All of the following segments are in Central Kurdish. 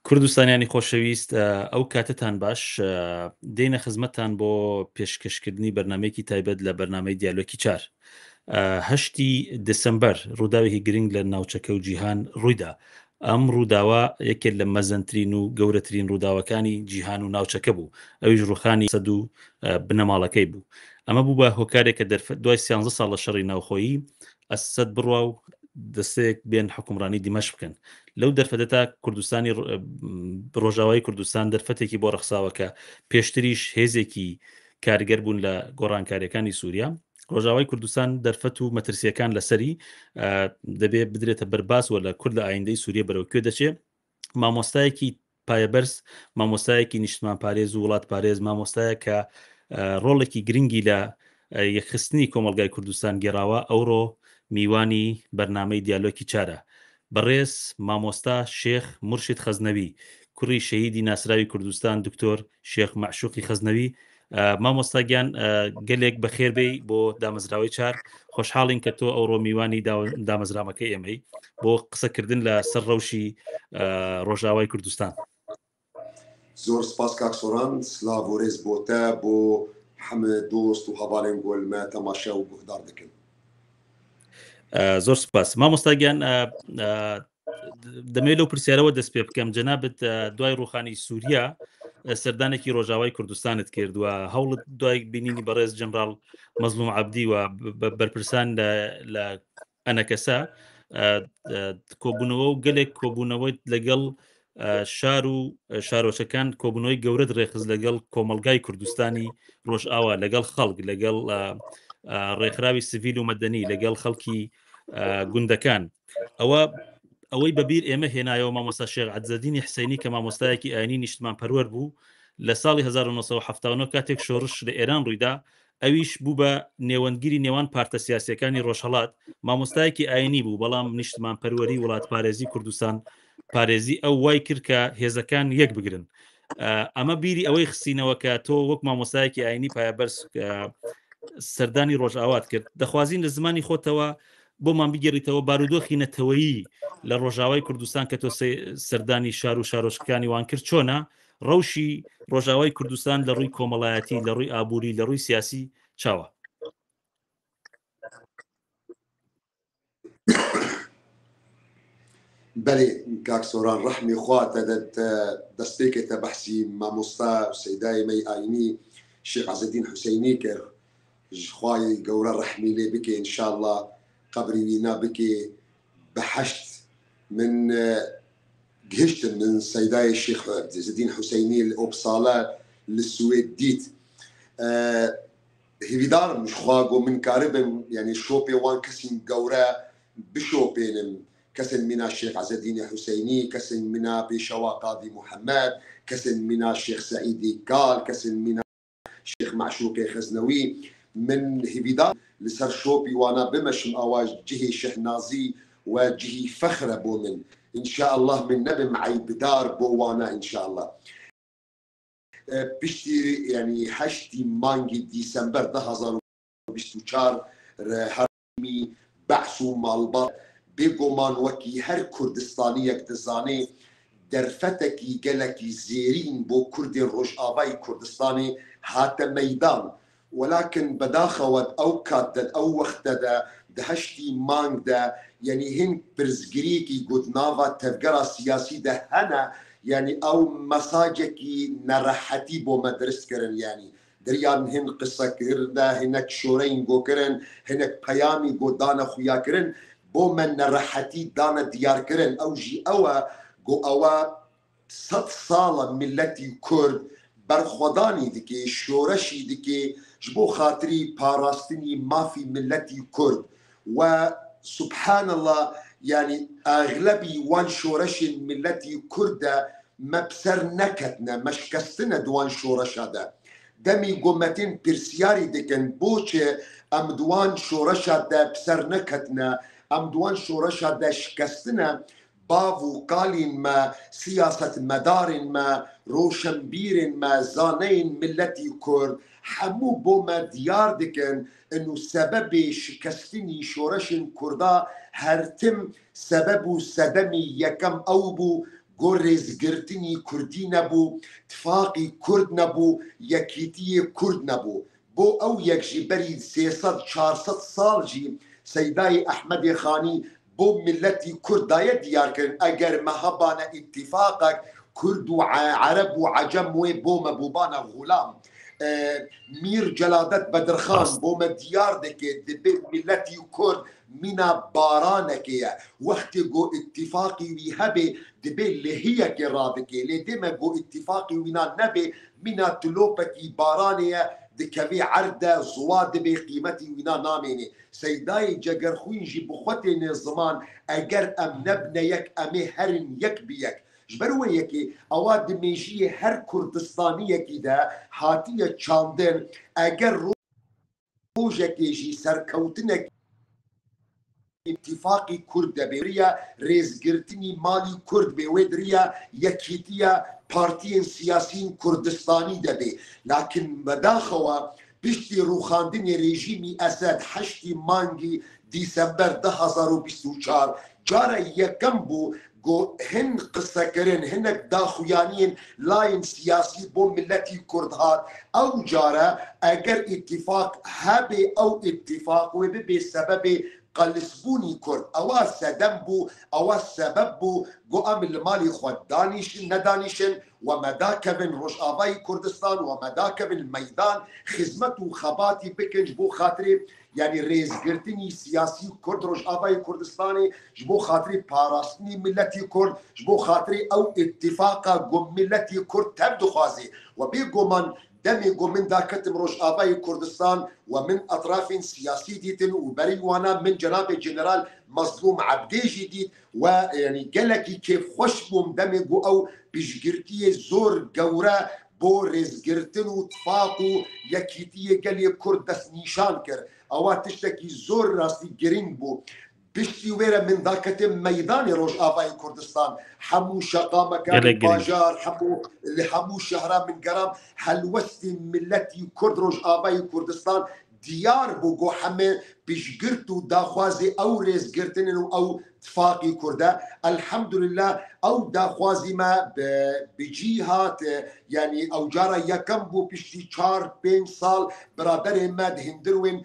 کوردستانیانی خۆشەویست ئەو کاتتان باش دێنە خزمەتتان بۆ پێشکەشکردنی بەرنمەیەکی تایبەت لە بەرنمەی دیالۆکی 4 هەشتی دسمبەر ڕووداوێکی گرنگ لە ناوچەکە و جیهان ڕوویدا. ئەم ڕووداوە یەکێک لە مەزەنترین و گەورەترین ڕووداوەکانی جیهان و ناوچەکە بوو، ئەویش ڕوخانی سەد و بنەماڵەکەی بوو. ئەمە بوو بە هۆکارێکە دوای 13 ساڵ لە شەڕی ناوخۆیی ئەسەد بڕوا و دەستەیەک بێن حکومڕانی دیمەش بکەن. لەو دەرفەتەتا کوردستانی ڕۆژاوای کوردستان دەرفەتێکی بۆ ڕەخساوەکە پێشتریش هێزێکی کارگەر بوون لە گۆڕانکاریەکانی سووریا. ڕۆژاوای کوردستان دەرفەت و مەترسیەکان لەسەری دەبێت بدرێتە بەرباس وە لە کورد لە ئایندەی سووریە بەرەوکوێ دەچێت. مامۆستایەکی پایەبەرز، مامۆستایەکی نیشتمان پارێز و وڵات پارێز، مامۆستایە کە ڕۆڵێکی گرنگی لە یەکخستنی کۆمەلگای کوردستان گێڕاوە، ئەوڕۆ میوانی بەرنامەی دیالۆکی 4 بەڕێز مامۆستا شێخ مرشید خەزنەوی، کوڕی شەهیدی ناسراوی کوردستان دکتۆر شێخ معشوقی خەزنەوی. مامۆستا گیان گەلێک بەخێربەی بۆ دامەزراوەی 4. خۆشحاڵین کە تۆ ئەوڕۆ میوانی دامەزرامەکەی ئێمەی بۆ قسەکردن لە سەر ڕەوشی ڕۆژاوای کوردستان. زۆر سپاس کاک سۆران، سلااو و ڕێز بۆتە بۆ هەمە دۆست و هەواڵێن گۆلمە تەماشا و گوهدار دەکەن. زۆر سپاس مامۆستاگیان، دەمێت لەو پرسیارەوە دەست پێ بکەم. جەنابەت دوای ڕوخانی سووریا سەردانێکی ڕۆژاوای کوردستانت کردووە، هەوڵت دوای بینینی بەڕێز جەنرال مەزلوم عەبدی و بەرپرسان لە ئەنەکەسا کۆبوونەوە و گەلێک کۆبوونەوەی لەگەڵ شار و شارۆچەکان کۆبوونەوەی گەورە ڕێخز لەگەڵ کۆمەلگای کوردستانی ڕۆژئاوا، لەگەڵ خەڵک، لەگەڵ ڕێکخراوی سڤیل و مەدەنی، لەگەڵ خەڵکی گوندەکان. ئەوەی بەبیر ئێمە هێنایەوە مامۆستا شێخ عەزەدینی حسەینی کە مامۆستایەکی ئاینی نیشتمان پەروەر بوو لە ساڵی 1970 کاتێک شۆڕش لە ئێران ڕوویدا، ئەویش بوو بە نێوەندگیری نێوان پارتە سیاسیەکانی ڕۆژهەڵات. مامۆستایەکی ئاینی بوو، بەڵام نیشتمان پەروەری وڵات پارێزی کوردستان پارێزی ئەو وای کرد کە هێزەکان یەک بگرن. ئەمە بیری ئەوەی خستینەوە کە تۆ وەک مامۆستایەکی ئاینی پایەبەرز سەردانی ڕۆژئاوات کرد. دەخوازین لە زمانی خۆتەوە بۆمان بگەڕیتەوە بارودۆخی نەتەوەیی لە ڕۆژاوای کوردستان کە تۆ سەردانی شار و شارۆچکانی وان کرد، چۆنە ڕەوشی ڕۆژاوای کوردستان لە ڕووی کۆمەڵایەتی، لە ڕووی ئابووری، لە ڕووی سیاسی چاوە؟ بەێ کاک سۆران ڕەحمی خواتە دەستپێکێتە بەحسی مامۆستا سەیدایمەی ئاینی شێخ عەزەدین حوسەینی کرد، خوای گەورە ڕەحمی لێ بکێ ئینشاءالله، قەبری وینا بکێ بەحەشت. من گەشتم من سەیدای شێخ عەزەدین حوسەینی ئۆپساڵە لە سوێد دیت، هیویدارم خوا گۆ من کاربم یعنی شۆپێ وان کەسین گەورە بشۆپێنم، کەسن مینا شێخ عەزەدینی حوسەینی، کەسن مینا پێشەوا قادی محەممەد، کەسن مینا شێخ سەعیدی کال، کەسن مینا شێخ معشوقی خەزنەوی. من هیویدار لەسەر شۆپی وانا بمەشم ئەواش جهی شەحنازی و جهی فەخرە بۆ من ئینشاءالله، من نەبم عەیبدار بۆ وانا ئینشاءالله. پشتی یعنی هەشتی مانگی دیسەمبەر 2024 هەرمی بەحس و ماڵبات بێگۆمان وەکی هەر کوردستانیەک دەزانێ دەرفەتێکی گەلێکی زێرین بۆ کوردی ڕۆژئاوای کوردستانی هاتە مەیدان، وەلاکن بەداخەوەت ئەو کاتدە ئەو وەختەدا هەشتی مانگدا یعنی هین پرزگریەکی گوتناوە تەفگەرا سیاسی دە هەنە، یعنی ئەو مەساجێکی نەڕەحەتی بۆ مەدرستکردن، یعنی دەریان هین قسەکردە هینەک شۆرەین گۆکردن، هینەک پەیامی گۆدانە خویاکردن بۆ من نەڕەحەتی دانە دیارکردن. ئەو ژی ئەوە گۆ ئەوە 100 ساڵە میلەتی کورد بەرخۆدانی دکێ، شۆرەشی دکێ ji بۆ خاتری پاراستنی مافی ملەتی کورد و سبحان الله، یعنی ئاغلبی وان شۆرەشین ملەتی کوردە مەبسەر نەکەتنە مەشکەستنە دوان شۆرەشەدا. دەمی گۆمەتین پرسیاری دکن بۆچێ ئەم دوان شۆرەشەدا پسەر نەکەتنە، ئەم دوان شۆرەشەدا شکەستنە باو و قالین ما سیاست مدارین ما روشنبیرین ما زانین ملتی کرد همو بو ما دیار دکن انو سبب شکستنی شورشن کردا هرتم سبب و صدمی یکم او بو گۆ ڕێزگرتنی کوردی نەبوو، تفاقی کورد نەبوو، یەکیتی کورد نەبوو. بۆ ئەو یەکژیبەری 300-400 ساڵژی سەیدای ئەحمەدی خانی بۆ ملەتی کوردایە دیارکردن ئەگەر مەهەبانە ئیتیفاقێک کورد و عەرەب و عەجەم وێ بۆمە بووبانە غوڵام. میر جەلادەت بەدرخان بۆمە دیار دەکێت دەبێت ملەتی کورد مینا بارانەکەیە وەختی گۆ ئیتیفاقی وی هەبێ دەبێت لە هەیەکێ ڕادەکێ لێ دێمە گۆ ئیتیفاقی وینا نەبێ مینا تلۆپەکی بارانەیە دکەوێ عەردە زووا دەبێ قیمەتی وینا نامێنێ. سەیدای جەگەرخوینژی بخوەتێنێ زمان ئەگەر ئەم نەبنە یەک ئەمێ هەرن یەک بیەک ژبەرەوە یەکێ ئەوا دمێژیە هەر کوردستانیەکیدا هاتیە چاندن ئەگەر ڕۆژێکێژی سەرکەوتنێک اتفاقی کورد دەبێریە ڕێزگرتنی ماڵی کورد بێ وێ دریە یەکیتیە پارتیên سیاسین کوردستانی دەبێ لاکن بەداخەوە پشتی ڕووخاندنی رێژیمی ئەسەد 8 مانگی دیسەمبەر 2024 جارە یەکەم بوو گۆ هەن قسەکردن هەنێک داخویانین لایەن سیاسی بۆ ملەتی کورد هات ئەو جارە ئەگەر ئیتیفاق هەبێ ئەو ئیتیفاق وێ ببێ سەبەبێ قەلسبوونی کورد ئەوە سەدەم بوو ئەوە سەبەب بوو گۆ ئەم لە ماڵی خۆت دانیشن نەدانیشن و مەداکەبن ڕۆژئاوای کوردستان و مەداکەبن مەیدان خزمەت و خەباتی بکەن بۆ خاطرێ یعنی ڕێزگرتنی سیاسی کورد ڕۆژئاوای کوردستانی ji بۆ خاطری پاراستنی ملەتی کورد ji بۆ خاطری ئەو ئیتیفاقا گۆ ملەتی کورد تەب دخوازێ و بێ گۆمان دەمێ گۆ من داکەتم ڕۆژئاوای کوردستان و من ئەطرافین سیاسی دیتن و بەری وانە من جەنابێ جێنەرال مەزلوم عەبدێژی دیت و ینی گەلێکی کێف خۆش بووم دەمێ گۆ ئەو پشگirتیە زۆر گەورە بۆ ڕێزگرتن و تفاق و یەکیتیە گەلێ کورد دەست نیشان کرد ئەوە تشتێکی زۆر راستی گرنگ بوو. پشتی وێرە من داکەتم مەیدانی ڕۆژئاوای کوردستان هەموو شەقامەکانی باژار هەموو شەهرا من گەرام هەلوەستی ملەتی کورد ڕۆژئاوای کوردستان دیار بوو گۆ هەمێ پشگرت و داخوازی ئەو ڕێزگرتنن و ئەو تفاقی کوردە ئەلحەمدولله ئەو داخوازیمە بجی هات یعنی ئەو جارە یەکەم بوو پشتی 4-5 ساڵ برادەرێ مە هندروێن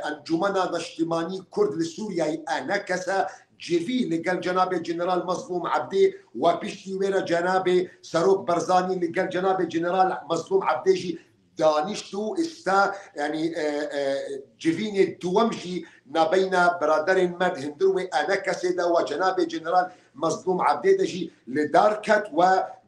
ئەنجومەنا دەشتیمانی کورد لە سووریای ئەنە کەسە جێوی لەگەل جەنابێ جێنەرال مەزلوم عەبدێ و پشتی وێرە جەنابێ سەرۆک بەرزانی لەگەل جەنابێ جێنەرال مەزلوم عەبدێژی دانیشت و ئێستا ینی جڤینێ دووەمژی نابەینە برادەرێن مەد هندروێ ئەنە کەسێدا و جەنابێ جێنەرال مەزلوم عەبدێ دەژی لەدار کەت و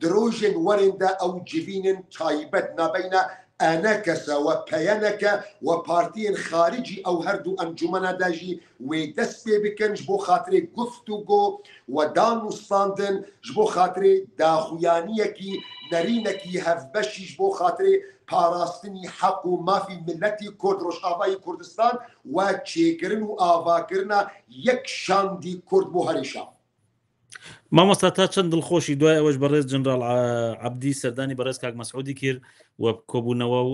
درۆژێن وەرێندا ئەو جڤینن تایبەت نابەینە ئەنە کەسەوە پەیەنەکە و پارتیên خارجی ئەو هەردوو ئەنجومەنە داژی وێ دەست پێ بکەن ji بۆ خاطرێ گفتوگۆ و دانوستاندن ji بۆ خاطرێ داخویانیەکی نەرینێکی هەفبەشی ji بۆ خاطرێ پاراستنی حەق و مافی ملەتی کورد ڕۆژئاوای کوردستان و چێکردن و ئاواکردنە یەک شاندی کورد بۆ هەریشا. مامۆستا تا چەند دڵخۆشی دوای ئەوەش بەڕێز جنرال عەبدی سەردانی بەڕێز کاک مەسعودی کرد و کۆبوونەوە و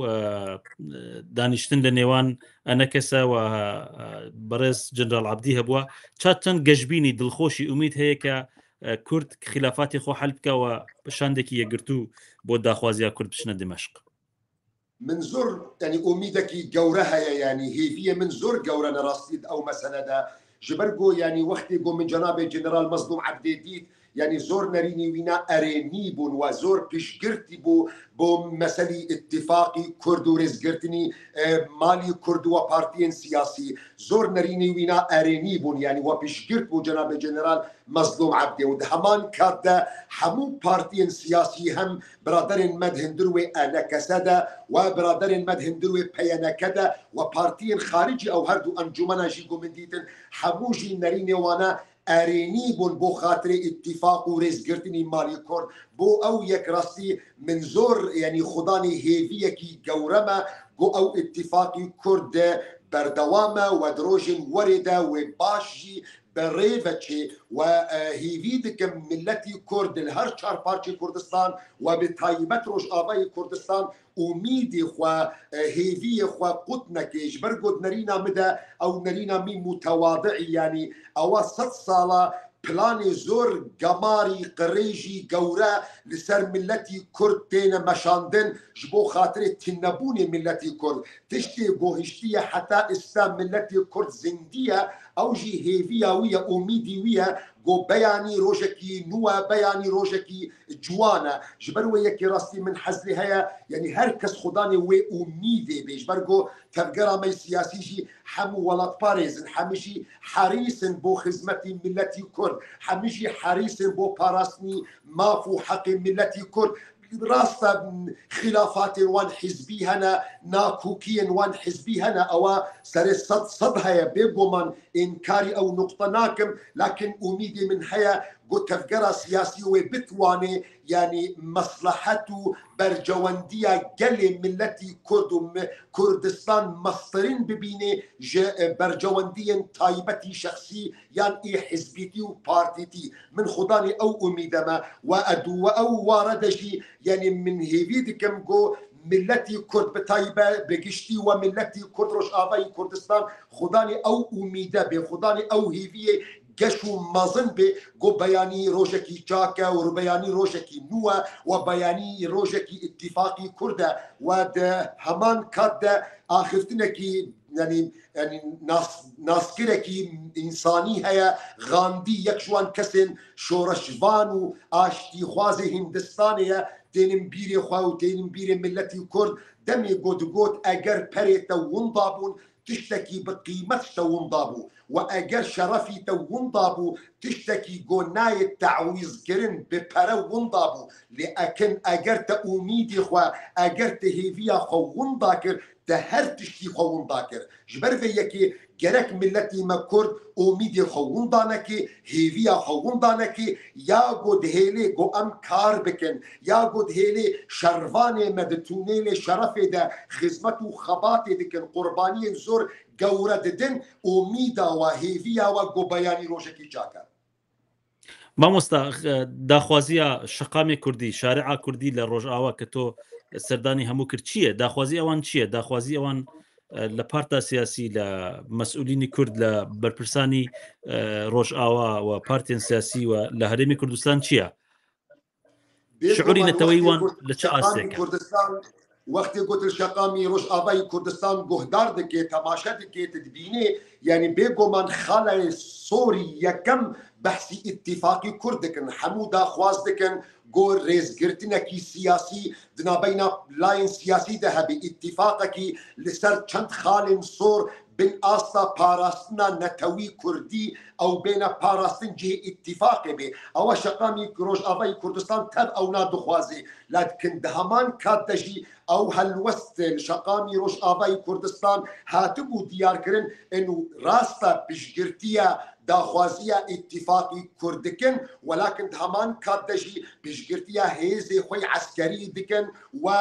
دانیشتن لە نێوان ئەنە کەسە و بەڕێز جنرال عەبدی هەبووە چەند گەشببینی دڵخۆشی ئومید هەیە کە کورد خلافاتی خۆ حەل بکەوە شاندێکی یەکگرتوو بۆ داخوازیە کورد بچنە دمەشق. من زۆر ینی ئومیدێکی گەورە هەیە ینی هێویە من زۆر گەورە نەڕاستید ئەو مەسەلەدا ژبەر گۆ ینی وەختی گۆ من جەنابێ جێنەرال مەزلوم عەبدێ دیت ینی زۆر نەرینی وینا ئەرێنی بوون و زۆر پشگرتی بوو بۆ مەسەلی ئیتیفاقی کورد و ڕێزگرتنی مالی کورد و پارتیên سیاسی زۆر نەرینی وینا ئەرێنی بوون ینی وە پشگرت بوو جەنابێ جێنەرال مەزلوم عەبدێ و هەمان کاتدا هەموو پارتیên سیاسی هەم برادەرێن مەد هندروێ ئەنە کەسەدا و برادەرێن مەد هندروێ پەیەنەکەدا و پارتیên خارجی ئەو هەردوو ئەنجومەنەژی گۆ من دیتن هەمووژی نەرینێوانە ئەرێنی بوون بۆ خاطرێ ئیتیفاق و ڕێزگرتنی مالی کورد بۆ ئەو یەکڕاستی من زۆر ینی خودانی هێویەکی گەورەمە بۆ ئەو ئیتیفاقی کورد بەردەوامە و درۆژن وەرێدا و باشی بەڕێڤەچێ و هیوی دکەم ملەتی کورد هەر 4 پارچی کوردستان و بە تایبەت ڕۆژئاوای کوردستان ئومیدی خوا هێویە خوا قوت نەکەیش بەرگۆت نەرینا مدە ئەو نەرینا می متەواضعی ینی ئەوە 100 ساڵە پلانی زۆر گەماری قڕێژی گەورە لەسەر ملەتی کورد تێنە مەشاندن ji بۆ خاطرê tînnebûnê milletî Kurd tiştê gohiştiye heta îsta milletê Kurd zindiye ew jî hêviya wî ye umîdî wî ye got beyanî rojekî nû e beyanî rojekî ciwan e ji ber wê yekê rastî min hez lê heye yanî her kes xudanê wê umîdê bê ji ber got tevgera me siyasî jî hemû welatparêzin hemû jî herîsin bo xizmetî milletî Kurd hemû jî herîsin bo parastinî maf û heqê milletî Kurd rasta خلافاتên wan hizbî hene nakûkiyên wan hizbî hene ewa serê sed heye bêguman înkarî ew nuqta nakim lakin umîdê min heye got tevgera siyasî wê bitwanê yanî meslehet û bercewendiya gelê milletî Kurd û Kurdistan mestirîn bibîne ji bercewendiyên taybetî şexsî yan ê hizbîtî û partîtî min xudanê ew umîde me we ew warede jî yanî min hêvî dikim got milletî Kurd bi taybet bi giştî we milletî Kurd Rojavayê Kurdistan xudanê ew umîde bê xudanê ew hêviyê geş û mezin bê got beyanî rojekî çak e û beyanî rojekî nû e we beyanî rojekî îtîfaqî Kurd e we di heman kat de axiftinekî yanî naskirekî însanî heye Gandî yek ji wan kesên şoreşvan û aştîxwazê Hindistanê ye tênin bîrê xwe û tênin bîrê milletî Kurd demê got eger perê te winda bûn tiştekî bi qîmet te winda bû we eger şerefî te winda bû tiştekî got nayê te'wîzkirin bi pere winda bû lê ekin eger te umîdê xwe eger te hêviya xwe winda kir te her tiştî xwe winda kir ji ber vê yekê gerek milletî me Kurd umîdê xwe winda nekê hêviya xwe winda nekê ya got hêlê got em kar bikin ya got hêlê şervanê me di tûnêlê şerefê de xizmet û xebatê dikin qurbaniyên zor gewre didin umîda we hêviya we got beyanî rojekî çak e مامۆستا داخوازیە شەقامی کوردی شارعا کوردی لە ڕۆژئاوا کە تۆ سەردانی هەموو کرد چییە داخوازی ئەوان چییە داخوازی ئەوان لە پارتا سیاسی لە مەسئولینی کورد لە بەرپرسانی ڕۆژئاوا و پارتێن سیاسی و لە هەرێمی کوردستان چییە شعوری نەتەوەی وان لە چه ئاستێکە وقتی گوتل شقامی Rojavayê Kurdistan guhdar dike temaşe dike dibînê yanî bêguman xalê Sorî yekem behsî îtîfaqî Kurd dikin hemû daxwaz dikin got rêzgirtinekî siyasî di navbeyna layên siyasî de hebe îtîfaqekî li ser çend xalên sor bin asta parastina netewî Kurdî ew bêne parastin cihê îtîfaqê bê ewa şeqamî Rojavayê Kurdistan tev ew nadixwazê lakin di heman kat de jî ew helwest li şeqamî Rojavayê Kurdistan hatibû diyarkirin ên rasta piştgirtiya daxwaziya îtîfaqî Kurd dikin welakin di heman kat de jî piştgirtiya hêzê xwe eskerî dikin we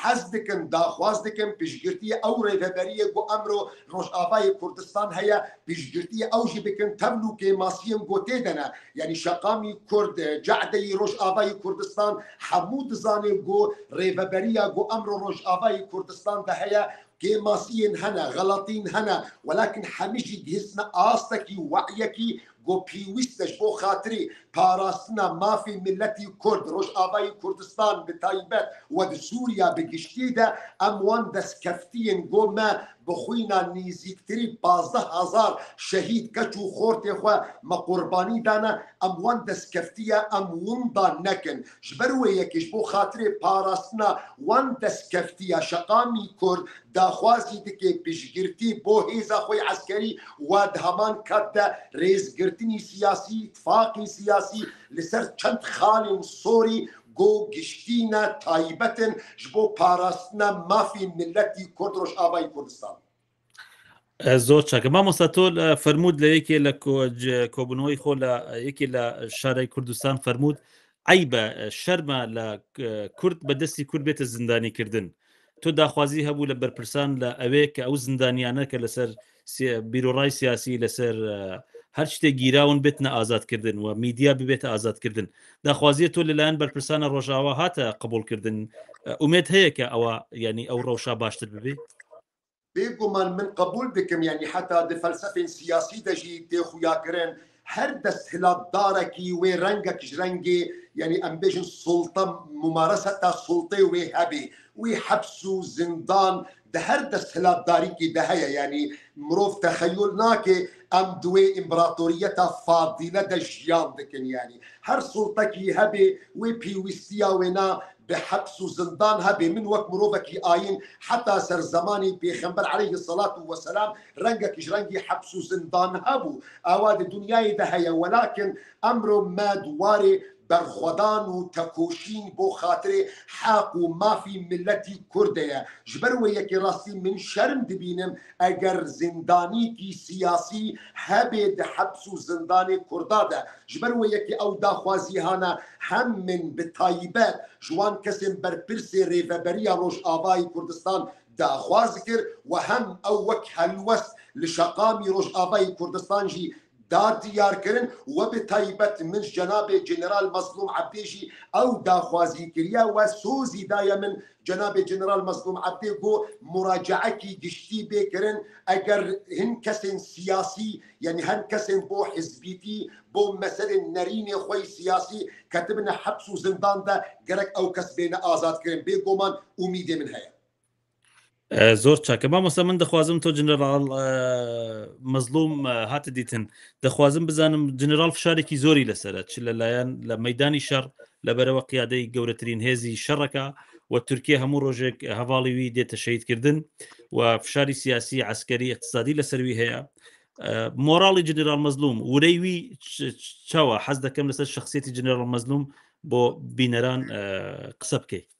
hez dikin daxwaz dikin piştgirtiya ew rêveberiyê got emro Rojavayê Kurdistan heye piştgirtiya ew jî bikin tevlûkê masiyên gotê de ne yanî şeqamî Kurd cehdeyî Rojavayê Kurdistan hemû dizanê got rêveberiya got emro Rojavayê Kurdistan de heye masiyên hene xelatîn hene welakin hemî jî dihîsne astekî wecyekî got pîwîst e ji bo xatirê parastina mafê milletî Kurd Rojavayê Kurdistan bi taybet we di Sûriya bi giştî de em wan destkeftiyên got me bi xwîna nêzîktirî 15,000 şehîd keç û xortê xwe me qurbanî dane em wan destkeftiye em winda nekin ji ber wê yekê ji bo xatirê parastina wan destkeftiya şeqamî Kurd daxwazî dike piştgirtî bo hêza xwe eskerî we di heman kat de rêzgirtinî siyasî ittifaqî siyasî li ser çend xalên Sorî got giştîne taybetin ji bo parastina mafê milletî Kurd Rojavayê Kurdistan زۆر چاکە مامۆستا تۆ فەرموود لە یەکێ لە کۆبوونەوەی خۆ لە یەکێ لە شارەی کوردستان فەرموود عیبە شەرمە لە کورد بەدەستی کورد بێتە زیندانیکردن تۆ داخوازی هەبوو لە بەرپرسان لە ئەوەیە کە ئەو زیندانیانە کە لەسەر بیرۆڕای سیاسی لەسەر هەر شتێک گیراون بێتنە ئازادکردن و میدیا ببێتە ئازادکردن داخوازیە تۆ لەلایەن بەرپرسانە ڕۆژاوا هاتە قبولکردن ئومێد هەیە کە ئەوە ینی ئەو ڕەوشا باشتر ببێت بێگومان من قبول دکم یعنی حتا د فلسفên siyasî de jî tê xuyakirin هر دستهلات داركي ورنجك جرنجي يعني ام بيجن سلطه ممارسه السلطه وهبي وحبسوا زندان ده هر دستهلات داركي ده هي يعني مروف تخيلناك ام دوي امبراطوريتها فاضله ده جيان دكن يعني هر سلطكي هبي وبيوستيا ونا بحبس وزندان هبي من وقت مروفك آين حتى سر زماني بيخنبر عليه الصلاة والسلام رنجك جرنجي حبس وزندان هبو اواد الدنيا ده هي ولكن امر ما دواري برخودان وتكوشين بو خاطري حاقو ما في ملتي كردية جبروي يكي راسي من شرم دبينم اگر زنداني كي سياسي هبد حبس وزنداني كرداده جبروي يكي او داخوازي هانا هم من بتايبات جوان كسم برپرسي ريفبريا روش آباي كردستان داخواز كر وهم او وك هلوست لشقامي روش آباي كردستان جي دا دیار کردن و به تایبت من جناب جنرال مظلوم عبدیجی او داخوازی کریا و سوزی دایا من جناب جنرال مظلوم عبدی گو مراجعه کی گشتی بکرن اگر هن کسین سیاسی یعنی هن کسین بو حزبیتی بو مثل نرین خوی سیاسی کتبنا حبس و زندان دا گرک او کس بین آزاد کرن بگو من امید من هیا زۆر چاکە مامۆستا من دەخوازم تۆ جنرال مەزلوم هاتە دیتن دەخوازم بزانم جنرال فشارێکی زۆری لەسرە چ لەلایەن لە مەدانی شەڕ لەبەرەوە قیادەی گەورەترین هێزی شەڕەکە و تورکیە هەموو ڕۆژێک هەواڵیوی دێتە شەیدکردن و فشاری سیاسی عسکەری اقتصادی لەسەروی هەیە مۆراڵی جنرال مەزلوم ورەیوی چاوە حەز دەکەم لەسەر شخصیەتی جنرال مەزلوم بۆ بینەران قسە بکەیت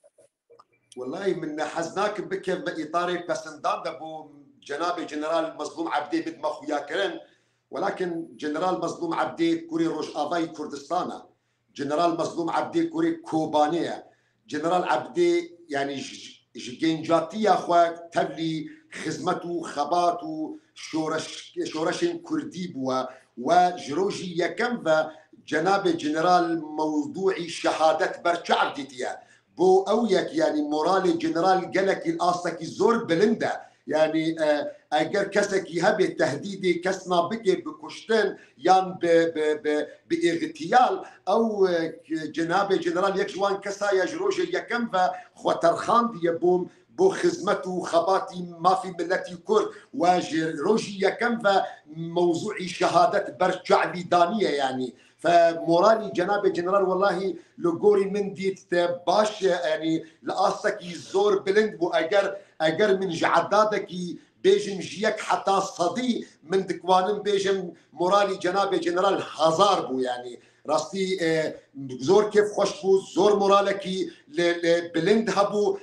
والله من حزناك بك بإطار بسندان دبو جناب جنرال مظلوم عبدي بدما خويا كرن ولكن جنرال مظلوم عبدي كوري روش آفاي كردستانا جنرال مظلوم عبدي كوري كوبانية جنرال عبدي يعني جنجاتية أخوة تبلي خدمته خباته شورش كردي بوا وجروجي يكم جناب جنرال موضوعي شهادة برشعب ديتيا بو اويك يعني مورال جنرال قالك الاسكي زور بلندا يعني اگر كسكي هبه تهديدي كسنا بكي بكشتن يان باغتيال او جناب جنرال يكشوان كسا يجروج يكم وخطرخان دي بوم بو خدمته خباتي ما في ملتي كرد وجروجي يكم موضوعي شهادة برجع دانية يعني فمورالي جناب جنرال والله لغوري من ديت باش يعني لاسكي زور بلند بو اگر من جعدادكي بيجم جيك حتى صدي من دكوانم بيجم مورالي جناب جنرال هزار بو يعني راستي زور كيف خوش بو زور مورالكي بلند هبو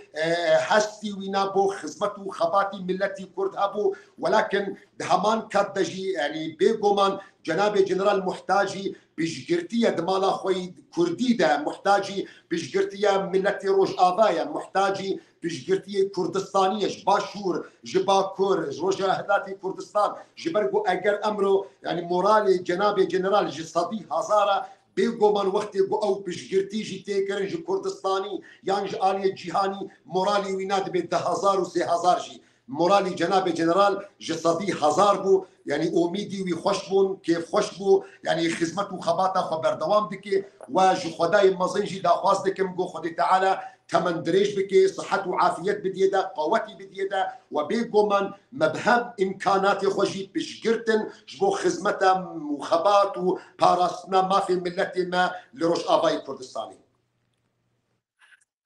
حستي وينا بو خدمته خباتي ملتي كرد هبو ولكن دهمان كدجي يعني بيغومان جناب جنرال محتاجي بجرتية دمالا خوي كردي ده محتاجي بجرتية ملتي روج آبايا محتاجي بجرتية كردستانية باشور جباكور روجا هداتي كردستان جبرقو اگر امرو يعني مورالي جناب جنرال جصدي هزارة بيقو من وقت او بجرتي جي تيكرن جي كردستاني يعني آلية جيهاني مورالي ويناد بي 10,000 و 3,000 جي مورالي جناب جنرال جسدي هزار بو يعني اميدي وي خوش بون كيف خوش بو يعني خدمته خباته خبر دوام دكي وجو خداي مزنجي دا خواز دكم جو خدي تعالى تمن دريج بكي صحة وعافية بديدا قوتي بديدا وبيقو من مبهم امكانات خوجي بشجرتن جبو خدمته وخبات وباراسنا ما في ملتي ما لروش افاي كردستاني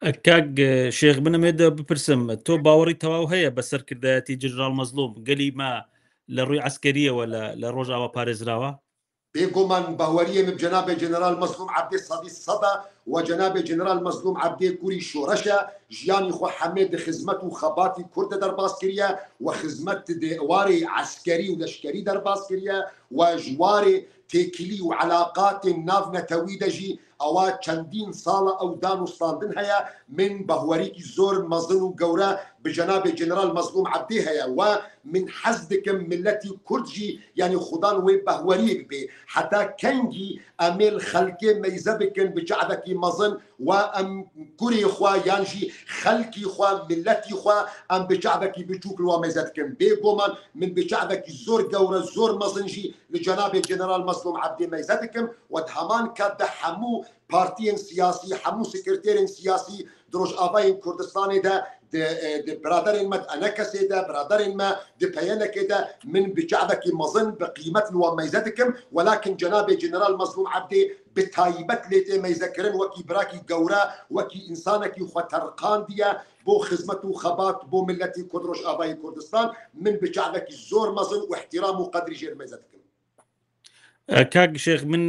کاک شێخ بنەمێدە بپرسم تۆ باوەڕی تەواو هەیە بەسەرکردایەتی جنرال مەزلوم گەلی ما لە ڕووی عسکەریەوە لە ڕۆژاوا پارێزراوە بيقو من باوريه من جناب جنرال مظلوم عبدي صدي الصدى وجناب جنرال مظلوم عبدي كوري شورشة جياني خو حميد خدمته خباتي كرد در باسكريا وخدمت دواري عسكري ولشكري در باسكريا وجواري تيكلي وعلاقات نافنا تويدجي ئەوە چەندین ساڵە ئەو دانوستاندن هەیە من بەهوەرێکی زۆر مەزن و گەورە بجەنابێ جنرال مەزلوم عەبدێ هەیە و من حەز دەکەم ملەتی کوردجی یعنی خودان وێ بەهوەریەک بێ حتا کەنگی ئەمێل خەلکێ مەیزە بکەن بجعدەکی مەزن و ئەم کوری خوا یانژی خەلکی خوا ملەتی خوا ئەم بجعدەکی بچووک وا مەیزە دکەن بێگۆمان من بجعدەکی زۆر گەورە زۆر مەزنجی لە جەنابێ جنرال مەزلوم عەبدێ مەیزە دکەم و هەمان کات دە هەموو پارتیên siyasî hemû sekreterên siyasî di Rojavayên Kurdistanê de di biraderên me ene kesê de biraderên me di peyenekê de min bi çavekî mezin bi qîmet li wan meyze dikim welakin cenabê Jeneral Mazlûm Ebdê bi taybet lê tê meyzekirin wekî birakî gewre wekî însanekî xwe terqandiye bo xizmet û xebat bo milletî Kurd Rojavayê Kurdistan min bi çavekî zor mezin û ihtiram û qedrî jêr meyze dikim. کاک شێخ من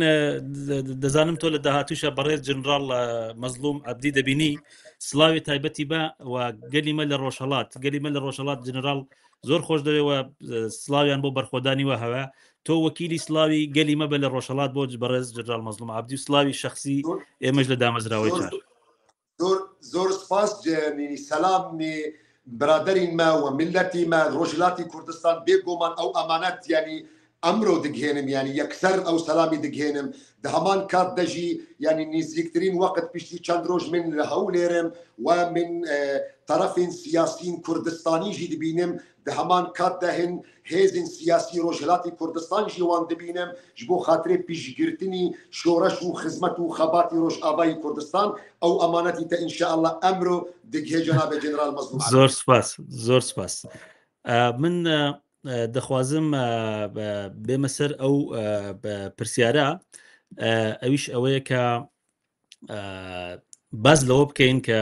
دەزانم تۆ لە داهاتووشە بەڕێز جنرال مەزلوم عەبدی دەبینی سلاوی تایبەتی بە و گەلیمە لە ڕۆژهەڵات گەلیمە لە ڕۆژهەڵات جنرال زۆر خۆش دەوێەوە سلاویان بۆ بەرخۆدانی وە هەوە تۆ وەکیلی سلاوی گەلیمە بە لە ڕۆژهەڵات بۆ بەڕێز جنرال مەزلوم عەبدی و سلاوی شەخصی ئێمەش لە دامەزراوەی چار زۆر سپاس سەلام برادرین ما و ملەتی ما ڕۆژهەڵاتی کوردستان بێگۆمان ئەو ئەمانەت ینی ئەمرۆ دگهێنم ینی یەکسەر ئەو سەلامی دگهێنم دە هەمان کات دەژی ینی نزیکترین وەقت پشتی چەند ڕۆژ من لە هەولێرم و من طرفین سیاسین کوردستانیژی دبینم دە هەمان کات دەهێن هێزین سیاسی ڕۆژهەڵاتی کوردستانژی وان دبینم ji بۆ خاطرێ پیشگirتنی شۆرەش و خزمەت و خەباتی ڕۆژئاوایی کوردستان ئەو ئەمانەتی تە ئینشاءالله ئەمرۆ دگهێ جەنابێ جنرال مەزلوم زۆر سپاس زۆر سپاس من دەخوازم بێمە سەر ئەو پرسیارە ئەویش ئەوەیە کە باز لەوە بکەین کە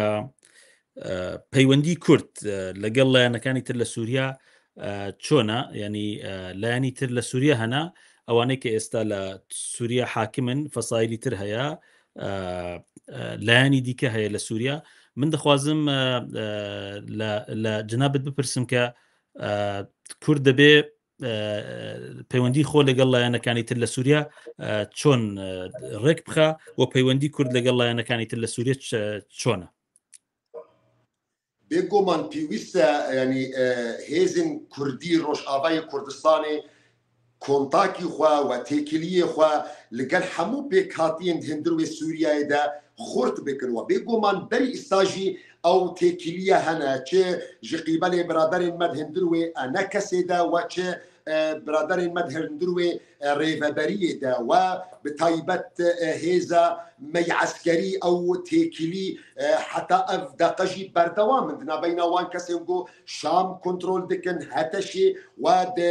پەیوەندی کورد لەگەڵ لایەنەکانی تر لە سووریا چۆنە ینی لایەنی تر لە سووریا هەنا ئەوانەی کە ئێستا لە سووریا حاکمن فەسایلی تر هەیە لایەنی دیکە هەیە لە سووریا من دەخوازم لە جنابەت بپرسم کە کورد دەبێ پەیوەندی خۆ لەگەڵ لایەنەکانی تر لە سووریا چۆن ڕێک بخە و پەیوەندی کورد لەگەڵ لایەنەکانی تر لە سووریا چۆنە بێگۆمان پێویستە ینی هێزن کوردی ڕۆژئاوای کوردستانی کۆنتاکی خوا و تێکیلیە خوا لەگەڵ هەموو پێکهاتیان هەندروێ سووریایدا خورد بکردوە بێگۆمان بەری ئیستاژی ئەو تێکیلیە هەنە چێ ji قیبەلێ برادرên me هەندروێ ئەنە کەسێدا و چێ برادرên me هەندروێ ڕێڤەبەریێ دا و bi taybet hêza meyeskerî ew têkilî heta ev deqe jî berdewam in navbeyna wan kesên got Şam kontrol dikin heteşê we di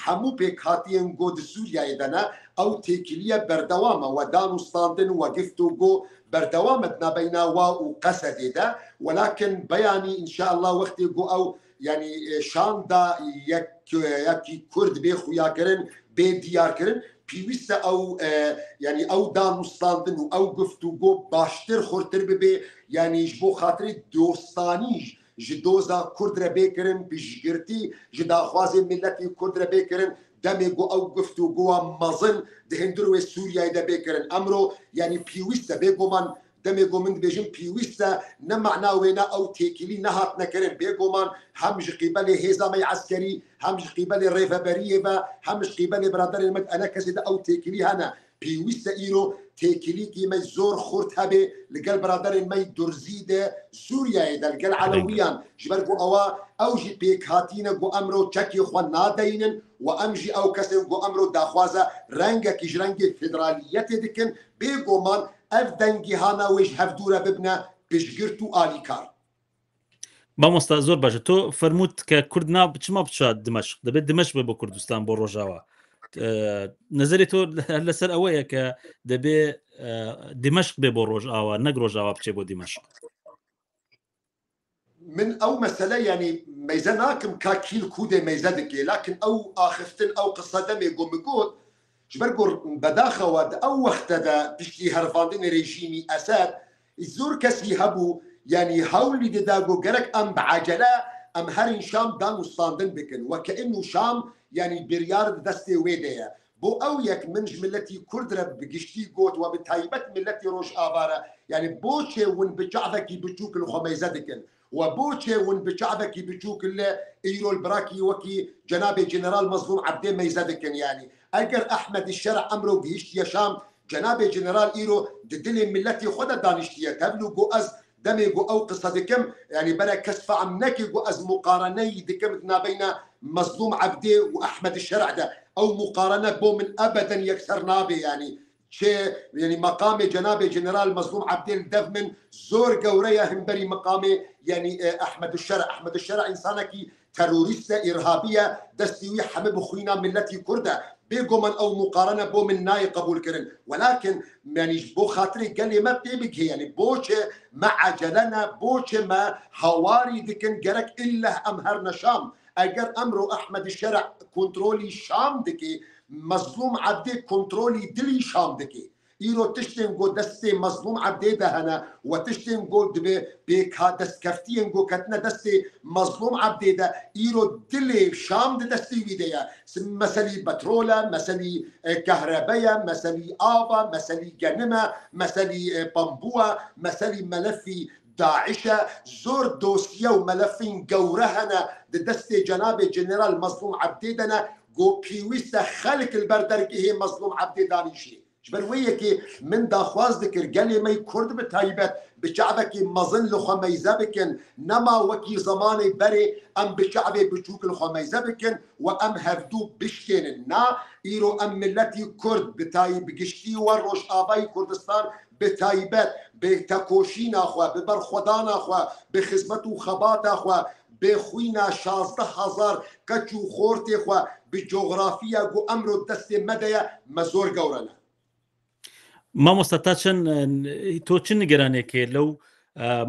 hemû pêkhatiyên got di Sûriyayê de ne ew têkiliye berdewam e we danûstandin we gift û got berdewam et navbeyna wa û Qesedê de welakin beyanî inşaallah wextê got ew yani şanda yekî Kurd bê xuyakirin bê diyarkirin pîwîst e ew yani ew danûstandin û ew gift û got baştir xurtir bibe yani ji bo xatirê dostanî ji doza Kurd re bêkirin piştgirtî ji daxwazê milletê Kurd re bêkirin demê got ew gift û gowa mezin di hindurê Sûriyayê de bêkirin emro yani pîwîst e bêgoman demê got min dibêjim pîwîst e ne mena wêne ew têkilî nehatine kirin bêgoman hem ji qîbelê hêza me eskerî hem ji qîbelê rêveberiyê ve hem ji qîbelê biraderên me ene kesê de ew têkilî hene pîwîst e îro têkilîkî me zor xurt hebe li gel biraderên me Durzî de Sûriyayê de li gel Elewiyan ji ber ku ewa ew jî pêkhatîne got emro çekê xwe nadeyînin و em jî ew kesên got emro daxwaza rengekî ji rengê federaliyetê dikin bêgoman ev dengî hana wê ji hevdûre bibne piştgirt û alîkar مامۆستا زۆر باشە تۆ فەرمووت کە کورد چما بچات دمەشق دەبێت دمەشق بێ بۆ کوردستان بۆ ڕۆژاوە نظری تۆ لەسەر ئەوەیە کە دەبێ دمەشق بێ بۆ ڕۆژئاوا نەک ڕۆژاوا بچێ بۆ دمەشق من ئەو مەسەلە ینی مەیزە ناکەم کا کیل کودێ مەیزە دکێ لاکن ئەو ئاخفتن ئەو قسە دەمێ گۆمگوت ji ber ku bedaxewa di ew wexte de piştî herfandinê rejîmî Esed zor kesî hebû yanî hewlî dida got gerek em bi acele em herîn Şam danûstandin bikin weke in û Şam yanî biryar di destê wê de ye بو او يك منج ملتي كردرة بقشتي قوت وبتايبت ملتي روش آبارة يعني بوشي ون بجعذكي بجوك الخميزدكن وبوشي ون بجعذكي بجوك اللي ايرو البراكي وكي جناب جنرال مظلوم عبدين ميزدكن يعني اگر احمد الشرع امره قيشت يا شام جناب جنرال ايرو ددلي ملتي خدا دانشتيه تبلو قو از دمي قو او قصة دكم يعني بلا كسف عمناكي قو از مقارني دكم بين مظلوم عبدي واحمد الشرع ده او مقارنه بو من ابدا يكسر نابي يعني شيء يعني مقام جناب جنرال مظلوم عبدي الدف من زور قوريه همبري مقامي يعني احمد الشرع انسانك تروريست ارهابيه دستوي حمب خوينا ملتي كرده بيقو من او مقارنه بو من ناي قبول كرن ولكن يعني بو خاطري قال لي ما بتبك يعني بوش ما عجلنا بوش ما هواري دكن جرك الا امهرنا شام اگر امرو احمد الشرع كنترولي شام دكي مظلوم عبدي كنترولي دلي شام دكي ايرو تشتم جو دستي مظلوم عبدي دهنا وتشتم جو بيك دست كفتين جو كتنا دستي مظلوم عبدي ده ايرو دلي شام دستي ويديا مسالي بترولا مسالي كهرباء مسالي آبا مسالي جنمة مسالي بامبوا مسالي ملفي داعشة زور دوسيا وملفين قورهنا دستي جناب جنرال مظلوم عبديدنا جو بيويستا خلق البردركي هي مظلوم عبديداني جبرويكي من داخواز ذكر قال مي كرد بتايبت بشعبك مظن لخميزة بكن نما وكي زماني بري ام بشعبي بشوك الخميزة بكن وام هفدو بشكين نا ايرو ام ملتي كرد بتايب بقشتي وروش آباي كردستان بتايبت بتكوشين اخوا ببرخودان اخوا بخزمت وخبات اخوا بخوينا 16,000 كتشو خورتي اخوا بجغرافيا قو امرو دست مديا مزور قورنا ما مستطاچن تو چن گرانێکێ لەو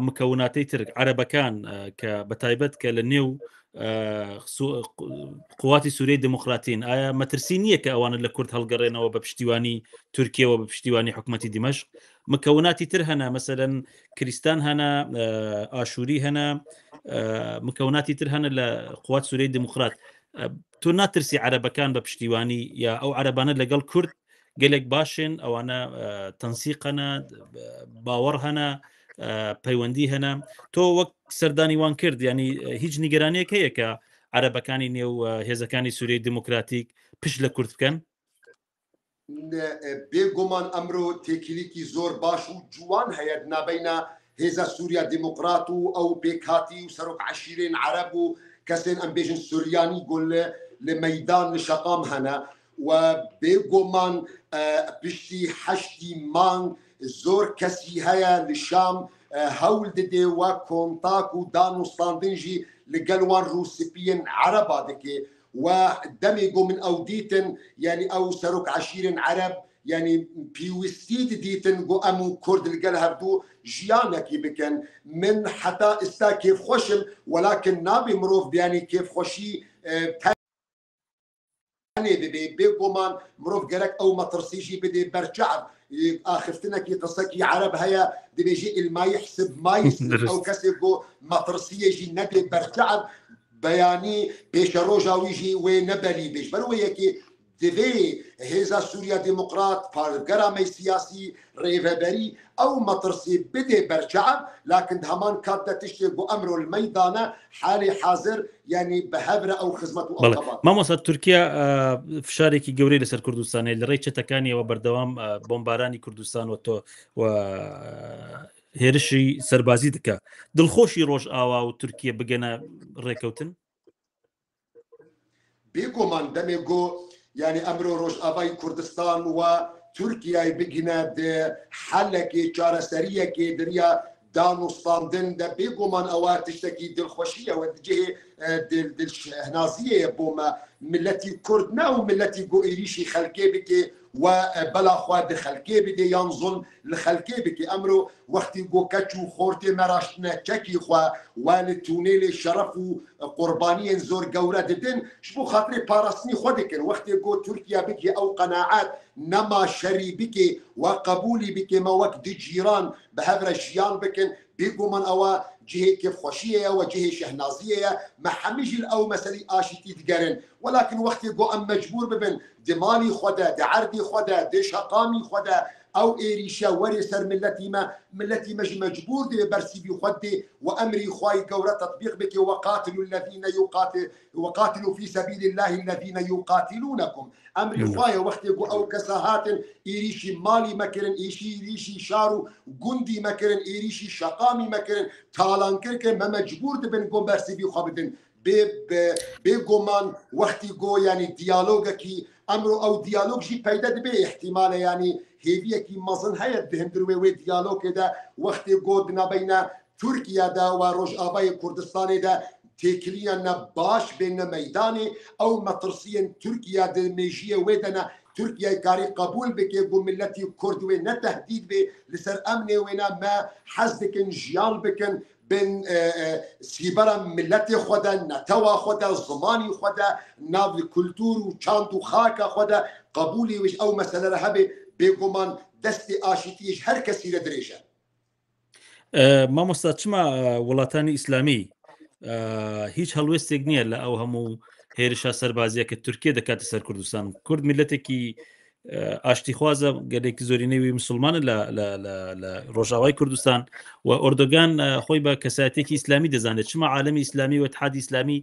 مکەوناتەی تر عەرەبەکان کە بەتایبەت کە لە نێو قواتی سووریەی دموکراتین ئایا مەترسی نییە کە ئەوانە لە کورد هەڵگەڕێنەوە بە پشتیوانی تورکیەوە بە پشتیوانی حکوومەتی دیمەشق مکەوناتی تر هەنا مەسەلەن کریستان هەنا ئاشووری هەنا مکەوناتی تر هەنە لە قوات سووریەی دموکرات تۆ ناترسی عەرەبەکان بە پشتیوانی یا ئەو عەرەبانە لەگەڵ کورد gelek başên ewana tensiq hene bawer hene peywendî hene to wek serdanî wan kird yanî hiç nîgeraniyek heye ke erebekanî nêw hêzekanî Sûriyeyê Demokratîk piş li Kurd bikin bêguman emro têkilîkî zor baş û ciwan heye nabeyna hêza Sûriya Demokrat û ew pêkhatî û serok eşîrên Ereb û kesên em bêjin Suryanî got li meydan li şeqam hene وبيقومان بشتي حشتي مان زور كسي هيا للشام هول ددي وكونتاك ودانو ستاندنجي لقلوان روسيبيين عربا دكي ودميقو من اوديتن يعني او سروك عشيرين عرب يعني بيوستيد ديتن قو امو كرد القل هردو جيانكي بكن من حتى استا كيف خوشم ولكن نابي مروف يعني كيف خوشي بيقومان مروف جرك او مطرسيجي بدي برجع اخفتنا كي تصكي عرب هيا دي بيجي الما يحسب ما يسب او كسبو مطرسيه يجي ندي برجع بياني بيش روجا ويجي ونبلي بيش برويكي دفي هيزا سوريا ديمقراط بارقرامي سياسي ريفبري او مطرسي بدي برجع لكن همان كانت تشتغل امره الميدانه حالي حاضر يعني بهبره او خدمته او طبعا ما مصر تركيا فشارێکی گەورەی لەسەر کوردستانەیە لە ڕێی چەتەکانیەوە بەردەوام بۆمبارانی کوردستان و هێرشی سەربازی دکە دڵخۆشی ڕۆژئاوا و تورکیە بگەنە ڕێکەوتن بێگومان دەمێگۆ يعني امرو روش اباي كردستان وتركيا بقنا حلكي چارەسەریە كي دريا دانوستاندن ده بيقومان اوات تشتكي دلخوشيه وتجي دلنازيه بوما ملتي كردنا وملتي قو إيريشي خلقي بكي وبلا خواد خلقي بدي ينظن لخلقي بكي امرو وقت قو كاتشو خورتي مراشنا تشكي خوا والتونيل الشرف وقربانيين زور قورة ددن شبو خاطري بارسني خودكن وقت قو تركيا بكي او قناعات نما شري بكي وقبولي بكي ما وقت جيران بهذا الجيان بكن بيقو من اوا جهه كيف خوشيه وجهه شهنازيه ما حميج او مسلي اشيتي دقرن ولكن وقت يقو ام مجبور ببن دمالي خدا دعردي خدا دشقامي خدا او ايريشا وري سر ملتي مجبور دي برسي بخدي وامري خواي قورة تطبيق بك وقاتلوا في سبيل الله الذين يقاتلونكم امري خواي وقت يقو او كساهات ايريشي مالي مكرن ايريشي شارو قندي مكرن ايريشي شقامي مكرن تالان كركن ما مجبور دي بن قو برسي بخبدن بيقومان وقت يقو يعني ديالوغكي امرو او ديالوج جي پیدا دبي احتمال يعني هيفيه كي مزن هيا دهندرو وي ديالوج كده وقت يقودنا بين تركيا دا وروج اباي كردستان دا تكليا باش بين ميداني او مطرسيا تركيا دميجيه ويدنا تركيا كاري قبول بك يقول ملتي كرد وين تهديد به لسر امني وينا ما حزدكن جيال بكن بين سيبرا ملتي خدا نتوا خدا زماني خدا ناف كولتور وشانت وخاكا خدا قبولي وش او مسألة رهبه بيقومان دستي آشتيش هر كسي لدريجة ما مستچما وڵاتانی ئیسلامی هیچ هەڵوێستێک نییە لە ئەو هەموو هێرشا سەربازیە کە تورکیە دەکاتە سەر کوردستان کورد میلەتێکی ئاشتیخوازە گەلێکی زۆرینەوی مسلمانە لە ڕۆژاوای کوردستان و ئۆردۆگان خۆی بە کەسایەتێکی ئیسلامی دەزانێت چما عالمی ئیسلامی و اتحادی ئیسلامی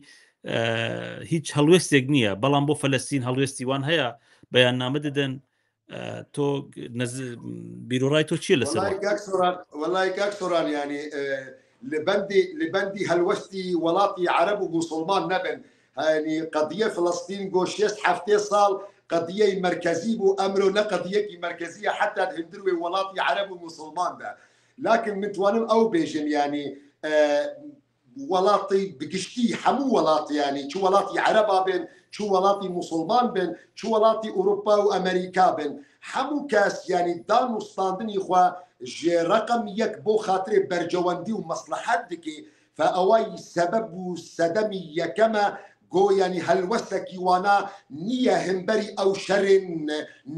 هیچ هەڵوێستێک نییە بەڵام بۆ فەلەستین هەڵوێستی وان هەیە بەیاننامە دەدەن تۆ بیرۆڕای تۆ چییە لەسەر والله كاكسوران يعني لبندي هلوستي ولاطي عرب ومسلمان نبن يعني قضية فلسطين قوشيس حفتي صال قضية مركزية وأمره لا قضية مركزية حتى هندروي ولاطي عرب ومسلمان ده لكن متوانم أو بيجن يعني ولاطي بقشتي حمو ولاطي يعني شو ولاطي عربا بن شو ولاطي مسلمان بن شو ولاطي أوروبا وأمريكا بن حمو كاس يعني دانو ستاندني إخوة جي رقم يك بو خاطري برجواندي ومصلحات دكي فأواي سبب وسدمي يكما جو يعني هلوسكي وانا نية همبري أو شر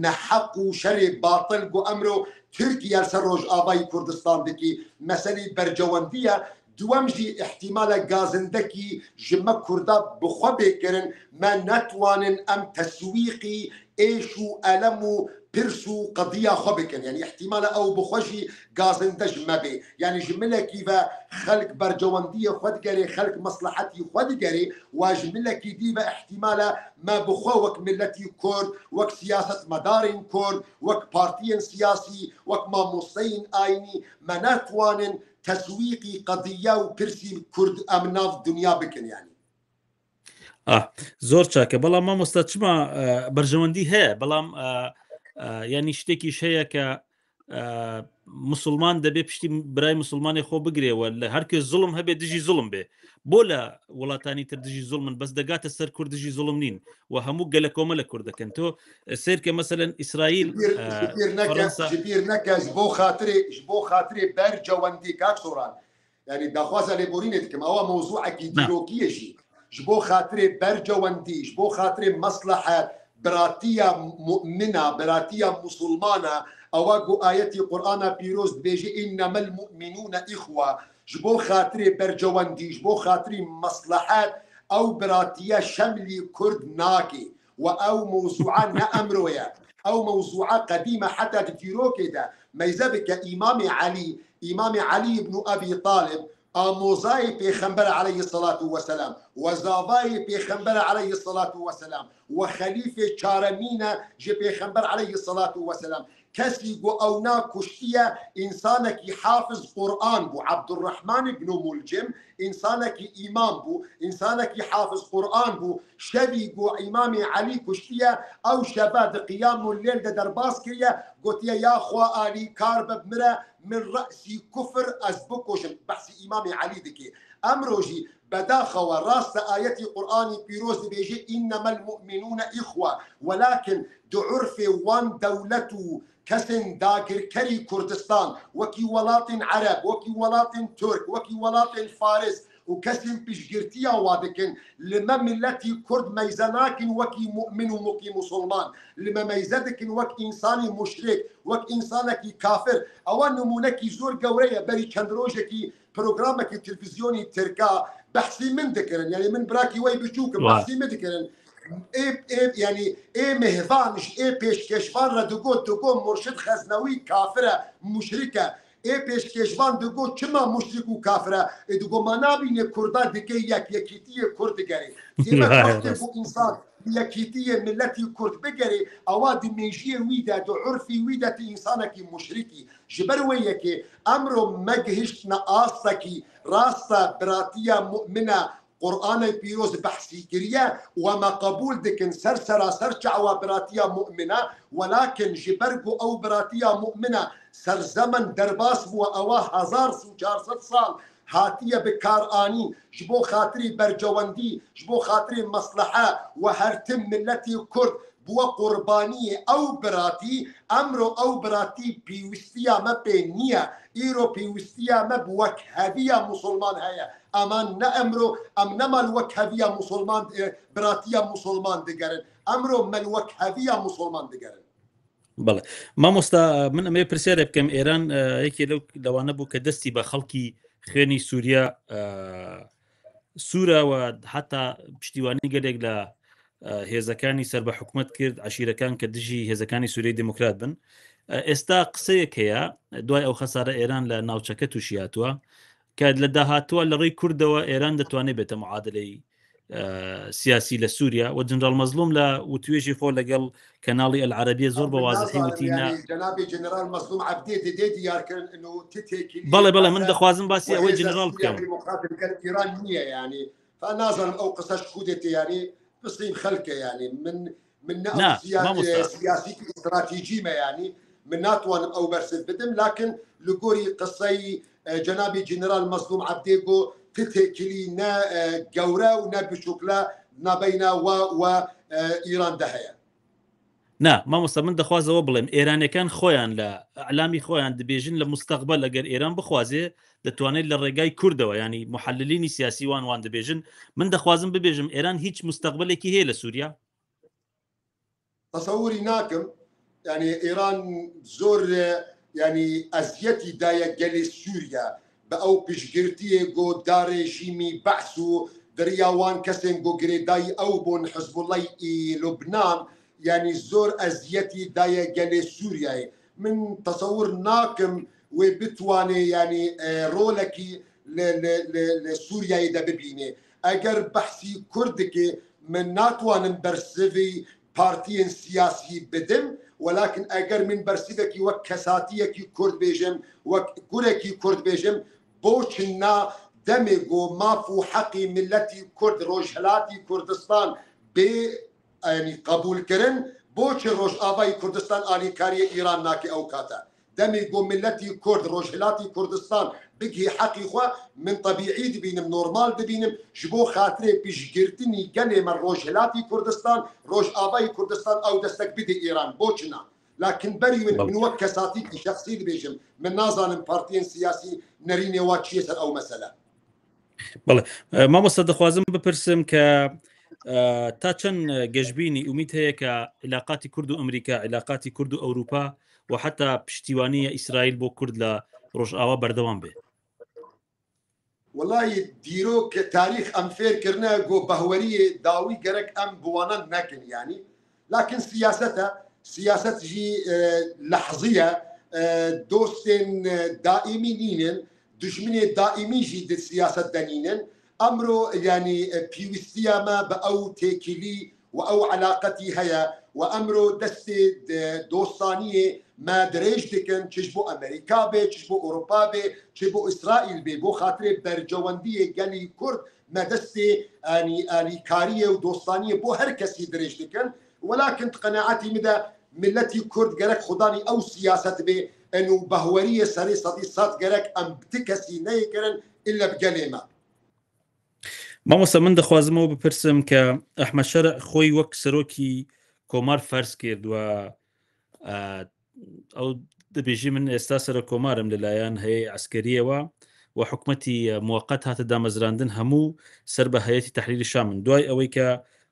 نحق وشر باطل جو أمره تركيا سروج آباي كردستان دكي مسألة برجواندية دوامجي احتمال غازندكي جمع كردا بخوبه كرن ما نتوانن ام تسويقي ايشو ألمو برسو قضية خبكن يعني احتمال او بخوشي غازندج مبي يعني جملة كيفا خلق برجواندية خود جري خلق مصلحتي خود جري وجملة كيفا احتمال ما بخوك ملتي كورد وك سياسة مدارين كورد وك بارتين سياسي وك ماموسين آيني ما نتوانن تسويقي قضية وبرسي كرد أمناف الدنيا بكن يعني زۆر چاکە بەڵام مامۆستا چما بەرژەوەندی هەیە بەڵام ینی شتێکیش هەیە کە مسلمان دەبێ پشتی برای مسلمانی خۆ بگرێەوە لە هەرکە زوڵم هەبێ دژی زوڵم بێ بۆ لە وڵاتانی تر دژی زوڵمن بەس دەگاتە سەر کوردژی زوڵم نین و هەموو گەلە کۆمە لە کوور دەکەن تۆ سێرکە مەسەلەن ئیسرائیل جبير نكاش بو خاطري برجواندي كاكسوران يعني داخوازا ليبورينتكم هو موضوعك ديروكيجي جبو خاطري برجواندي جبو خاطري مصلحة براتية مؤمنة براتية مسلمانة أواقو آياتي قرآن بيروز بيجي إنما المؤمنون إخوة جبو خاطري برجواندي جبو خاطري مصلحات أو براتية شملي كرد ناكي وأو موضوعا نأمرويا أو موضوعة قديمة حتى تفيرو كده ميزبك إمام علي بن أبي طالب آموزاي بيخنبر عليه الصلاة والسلام وزافاي بيخنبر عليه الصلاة والسلام وخليفة شارمينا جي بيخنبر عليه الصلاة والسلام كسي جو أونا كشتية إنسانك حافظ قرآن بو عبد الرحمن بن ملجم إنسانك إمام بو إنسانك حافظ قرآن بو شبي جو إمام علي كشتية أو شباب قيام الليل دا درباس كريا قلت يا أخوة آلي كارب بمرا من رأسي كفر أزبكوش بحث إمام علي دكي أمروجي بداخة وراس آياتي قرآني بيروز بيجي إنما المؤمنون إخوة ولكن دعرف وان دولته كسن داكر كري كردستان وكي ولات عرب وكي ولات ترك وكي ولات فارس وكسم بشجرتيا وادكن لما ملتي كرد ميزاناكن وكي مؤمن ومقيم مسلمان لما ميزادكن وك إنساني مشرك وك إنسانك كافر أو نمونك زور قورية بري كندروجكي برنامج التلفزيوني تركا بحثي من ذكرن يعني من براكي وي بشوك بحثي من ذكرن ايه يعني ايه مهفانش ايه بيشكشفان را دقو مرشد خزنوي كافرة مشركة ايه بيشكشفان دقو چما مشرك و كافرة دقو ما نابين كردان دكي يكيتية كرد قري اما تختلفوا انسان يكيتية ملتي كرد بقري اواد ميجيه ويدا دو عرفي ويدا انسانك مشركي جبرويك امرو مجهش نقاصكي راستا براتية مؤمنة قرآن بيروز بحثي كريا وما قبول دكن سرسرة سرچع وبراتية مؤمنة ولكن جبرقو أو براتية مؤمنة سر زمن درباس بو أواه 1400 سال هاتية بكارآني جبو خاطري برجواندي جبو خاطري مصلحة وهرتم ملتي كرد بو قربانية أو براتي أمرو أو براتي بيوستيا ما بينية إيرو بيوستيا ما بوك هذية مسلمان هيا أمان نأمرو أم نما الوكهفية مسلمان براتية مسلمان دقرن أمرو من وكهفية مسلمان دقرن بله ما مستا من أمي برسالة بكم إيران هيك لو أنا بو كدستي بخلقي خيني سوريا سورة وحتى بشتيواني قدق ل هێزەکانی سەر بە حکومت کرد عشیرەکان کە دژی هێزەکانی سووریای دموکرات بن ئێستا قسەیەک هەیە دوای ئەو خەسارە ئێران لە ناوچەکە تووشیاتوە کە لە داهاتووە لە ڕێی کوردەوە ئێران دەتوانێت بێتە معادلەی سیاسی لە سووریا و جنرال مەزلوم لە وتوێژی خۆ لەگەڵ کەناڵی ئەلعەرەبیە زۆر بە وازحی وتینە بەڵێ من دەخوازم باسی ئەوەی جنرال بکەم فنازم أو قصص خودتي يعني تصيب خلقه يعني من سياسي استراتيجي ما يعني من ناتوان أو برسل بدم لكن لقوري قصي جنابي جنرال مظلوم عبديقو تتكلي نا جورا ونا بشكلا نا بين و إيران دهيا نا ما مستا من دەخوازەوە بڵێم ئێرانەکان خۆیان لە ئەعلامی خۆیان دەبێژن لە مستەقبل ئەگەر ئێران بخوازێ دەتوانێت لە ڕێگای کوردەوە ینی محللینی سیاسی وان دەبێژن من دەخوازم ببێژم ئێران هیچ مستەقبلێکی هەیە لە سووریا تصوري ناكم يعني إيران زور يعني أزيتي دايا جالي سوريا بأو بشجرتي جو دار جيمي بحثو درياوان كسم جو جريداي أو بون حزب الله لبنان يعني زور أزيتي دايا جالي سوريا من تصور ناكم وبتواني يعني رولكي لسوريا يدا ببيني أجر بحثي كردكي من ناتوان برسفي بارتيين سياسي بدم ولكن أجر من برسفكي وكساتيكي كرد بيجم وكوركي كرد بيجم بوشنا دمجو ما فو حقي ملتي كرد روجهلاتي كردستان يعني قبول كرن بوش روج آباي كردستان آلي كاري إيران ناكي أو كاتا دمجو ملتي كرد روجهلاتي كردستان بقي حقي خوا من طبيعي دبينم نورمال دبينم جبو خاطري بيشجرتني قلي من روجهلاتي كردستان روج آباي كردستان أو دستك بدي إيران بوشنا لكن بري من وكساتي شخصي دبيجم من نازان بارتين سياسي نريني واتشيسر أو مسألة بله ما مصدق خوازم بپرسم که تا چەند گەشتبینی ئومید هەیە کە علاقاتی کورد و ئەمریکا علاقاتی کورد و ئەوروپا و حتا پشتیوانیە ئیسرائیل بۆ کورد لە ڕۆژئاوا بەردەوام بێ والله دیرۆ کە تاریخ ئەم فێرکردنە گۆ بەهوەریە داوی گەرەک ئەم بوانە نەکەن يعني لكن سیاست جی لەحظیە دۆستên دائمی نینن دژمنێ دائمی جی د سیاست دەنینن أمره يعني بيوستيا ما بأو تيكلي وأو علاقتي هيا وأمره دستي دوستانية ما دريج دكن تشبو أمريكا بي تشبو أوروبا بي تشبو إسرائيل بي بو خاطري برجواندية قالي كرد ما دستي يعني كارية ودوستانية بو هركسي دريج دكن ولكن قناعتي مدى ملتي كرد قالك خداني أو سياسة بي أنه بهورية سري صديصات قالك أم بتكسي نيكرن إلا بقليمة مامۆستا من دەخوازمەوە بپرسم کە ئەحمەد شەرع خۆی وەک سەرۆکی کۆمار فەرز کردووە ئەو دەبێژی من ئێستا سەر کۆمارم لەلایەن هەیە عسکەریەوە و حکومەتی موقت هاتە دامەزراندن هەموو سەر بە هەیەی تحریری شامن دوای ئەوەی کە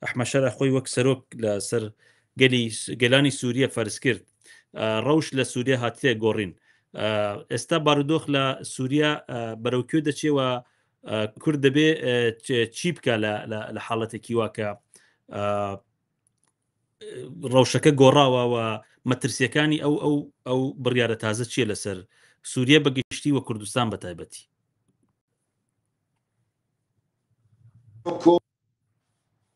ئەحمەشەر خۆی وەک سەرۆک لە سەر گەلانی سووریە فەرز کرد ڕەوش لە سووریا هاتیە گۆڕین ئێستا بارودۆخ لە سووریا بەرەوکوێ دەچێەوە کورد دەبێ چی بکە لە حاڵەتێکی واکە ڕەوشەکە گۆڕاوە و مەترسیەکانی ئەو بڕیارە تازە چیە لەسەر سووریا بەگشتی وە کوردستان بە تایبەتی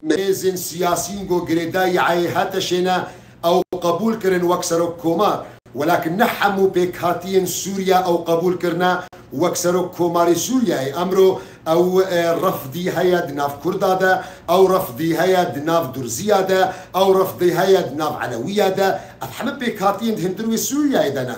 مێزن سیاسین گۆ گرێدای هاتەشێنە ئەو قبول کردن وەک سەرۆک کۆمار ولكن نحمو بێک هاتیین سووریا ئەو قبولکردنا وەک سەرۆک کۆماری سووریای ئەمڕۆ ئەو ڕەفدی هەیە دناف کوردادا ئەو ڕەفدی هەیە دناف دورزیادا ئەو ڕەفدی هەیە دناف عەلەویادا ئەحمە بێک هاتیین هەندروی سووریای دەنا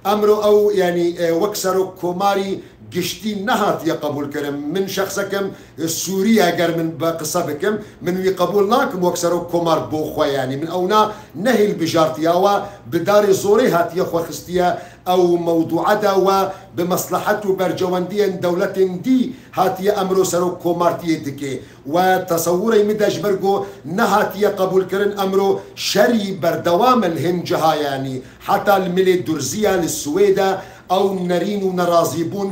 ئەمڕۆ ئەو ینی وەک سەرۆک کۆماری گشتی نەهاتیە قبولکردم من شخصەکەم سووری ئەگەر من بە قسە بکەم من وی قبول ناکەم وەک سەرۆک کۆمار بۆ خۆیانی من ئەونا نەهیل بژارتیاوە بداری زۆرەی هاتیە خۆخستیە ئەو مەودوعەدا و بمەسلحەت و بەرجەوەندیە دەوڵەتێن دی هاتیە ئەمرۆ سەرۆک کۆمارتیە دکێ و تەسەووڕی مدەژبەرگۆ نەهاتیە قبولکردن ئەمرۆ شەری بەردەوامە هێنجەهایانی حتا الملێ دورزیە لە سوێدا ئەو نەرین و نەڕازیبوون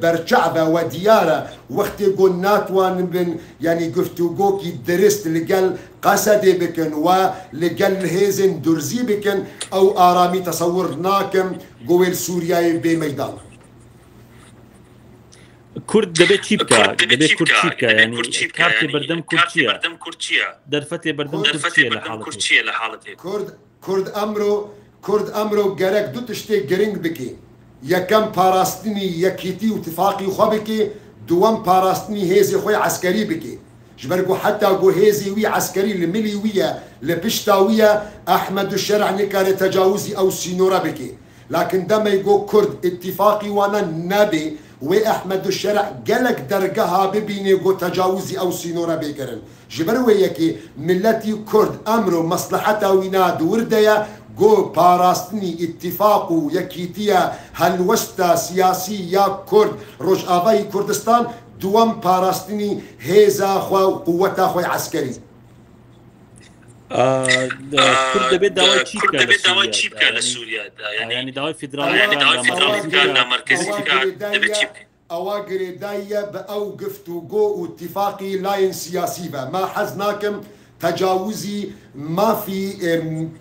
بەرچعبە و دیارە وەختێ گۆ ناتوانن بن ینی گفتوگۆکی درست لەگەل قەسەدێ بکەن و لەگەل هێزن دورزی بکەن ئەو ئارامی تەسەور ناکەم گۆێل سووریای بێ مەیدان کورد دەبێت چی بکە دەبێت کورد چی بکە ینی کارتی بەردەم کورچیە دەرفەتێ بەردەم کورچیە لە حاڵەتێ کورد ئەمرۆ گەرەک دوو تشتێک گرنگ بکە یەکەم پاراستنی یەکیتی و اتفاقی خۆ بکە دووەم پاراستنی هێزی خۆی عسکەری بکە ژبەرگۆ حتا گۆ هێزی وی عسکەری لە ملی ویە لە پشتاویە ئەحمەد و شەرع نکارێت تەجاوزی ئەو سینۆرە بکە لكن دەمەی گۆ کورد اتفاقی وانە نەبێ وێ ئەحمەد و شەرع گەلک دەرگەها ببینێ گۆ تەجاوزی ئەو سینۆرە بێگەرن ژبەر وێ یەکێ ملەتی کورد ئەمرۆ مەسلحەتا وینا دووردەیە گۆ پاراستنی اتفاق و یەکیتیە هەلوەستە سیاسی یا کورد ڕۆژئاوای کوردستان دووەم پاراستنی هێزا خوا و قووەتا خۆی عسکەری کورد دەبێت داوای چی بکە لە سووریا ینی داوای فیدراڵی لە مەرکەزی دەبێت چی بکە ئەوە گرێداییە بە ئەو گفتوگۆ و اتفاقی لایەن سیاسی بە ما حەز ناکەم تەجاوزی مافی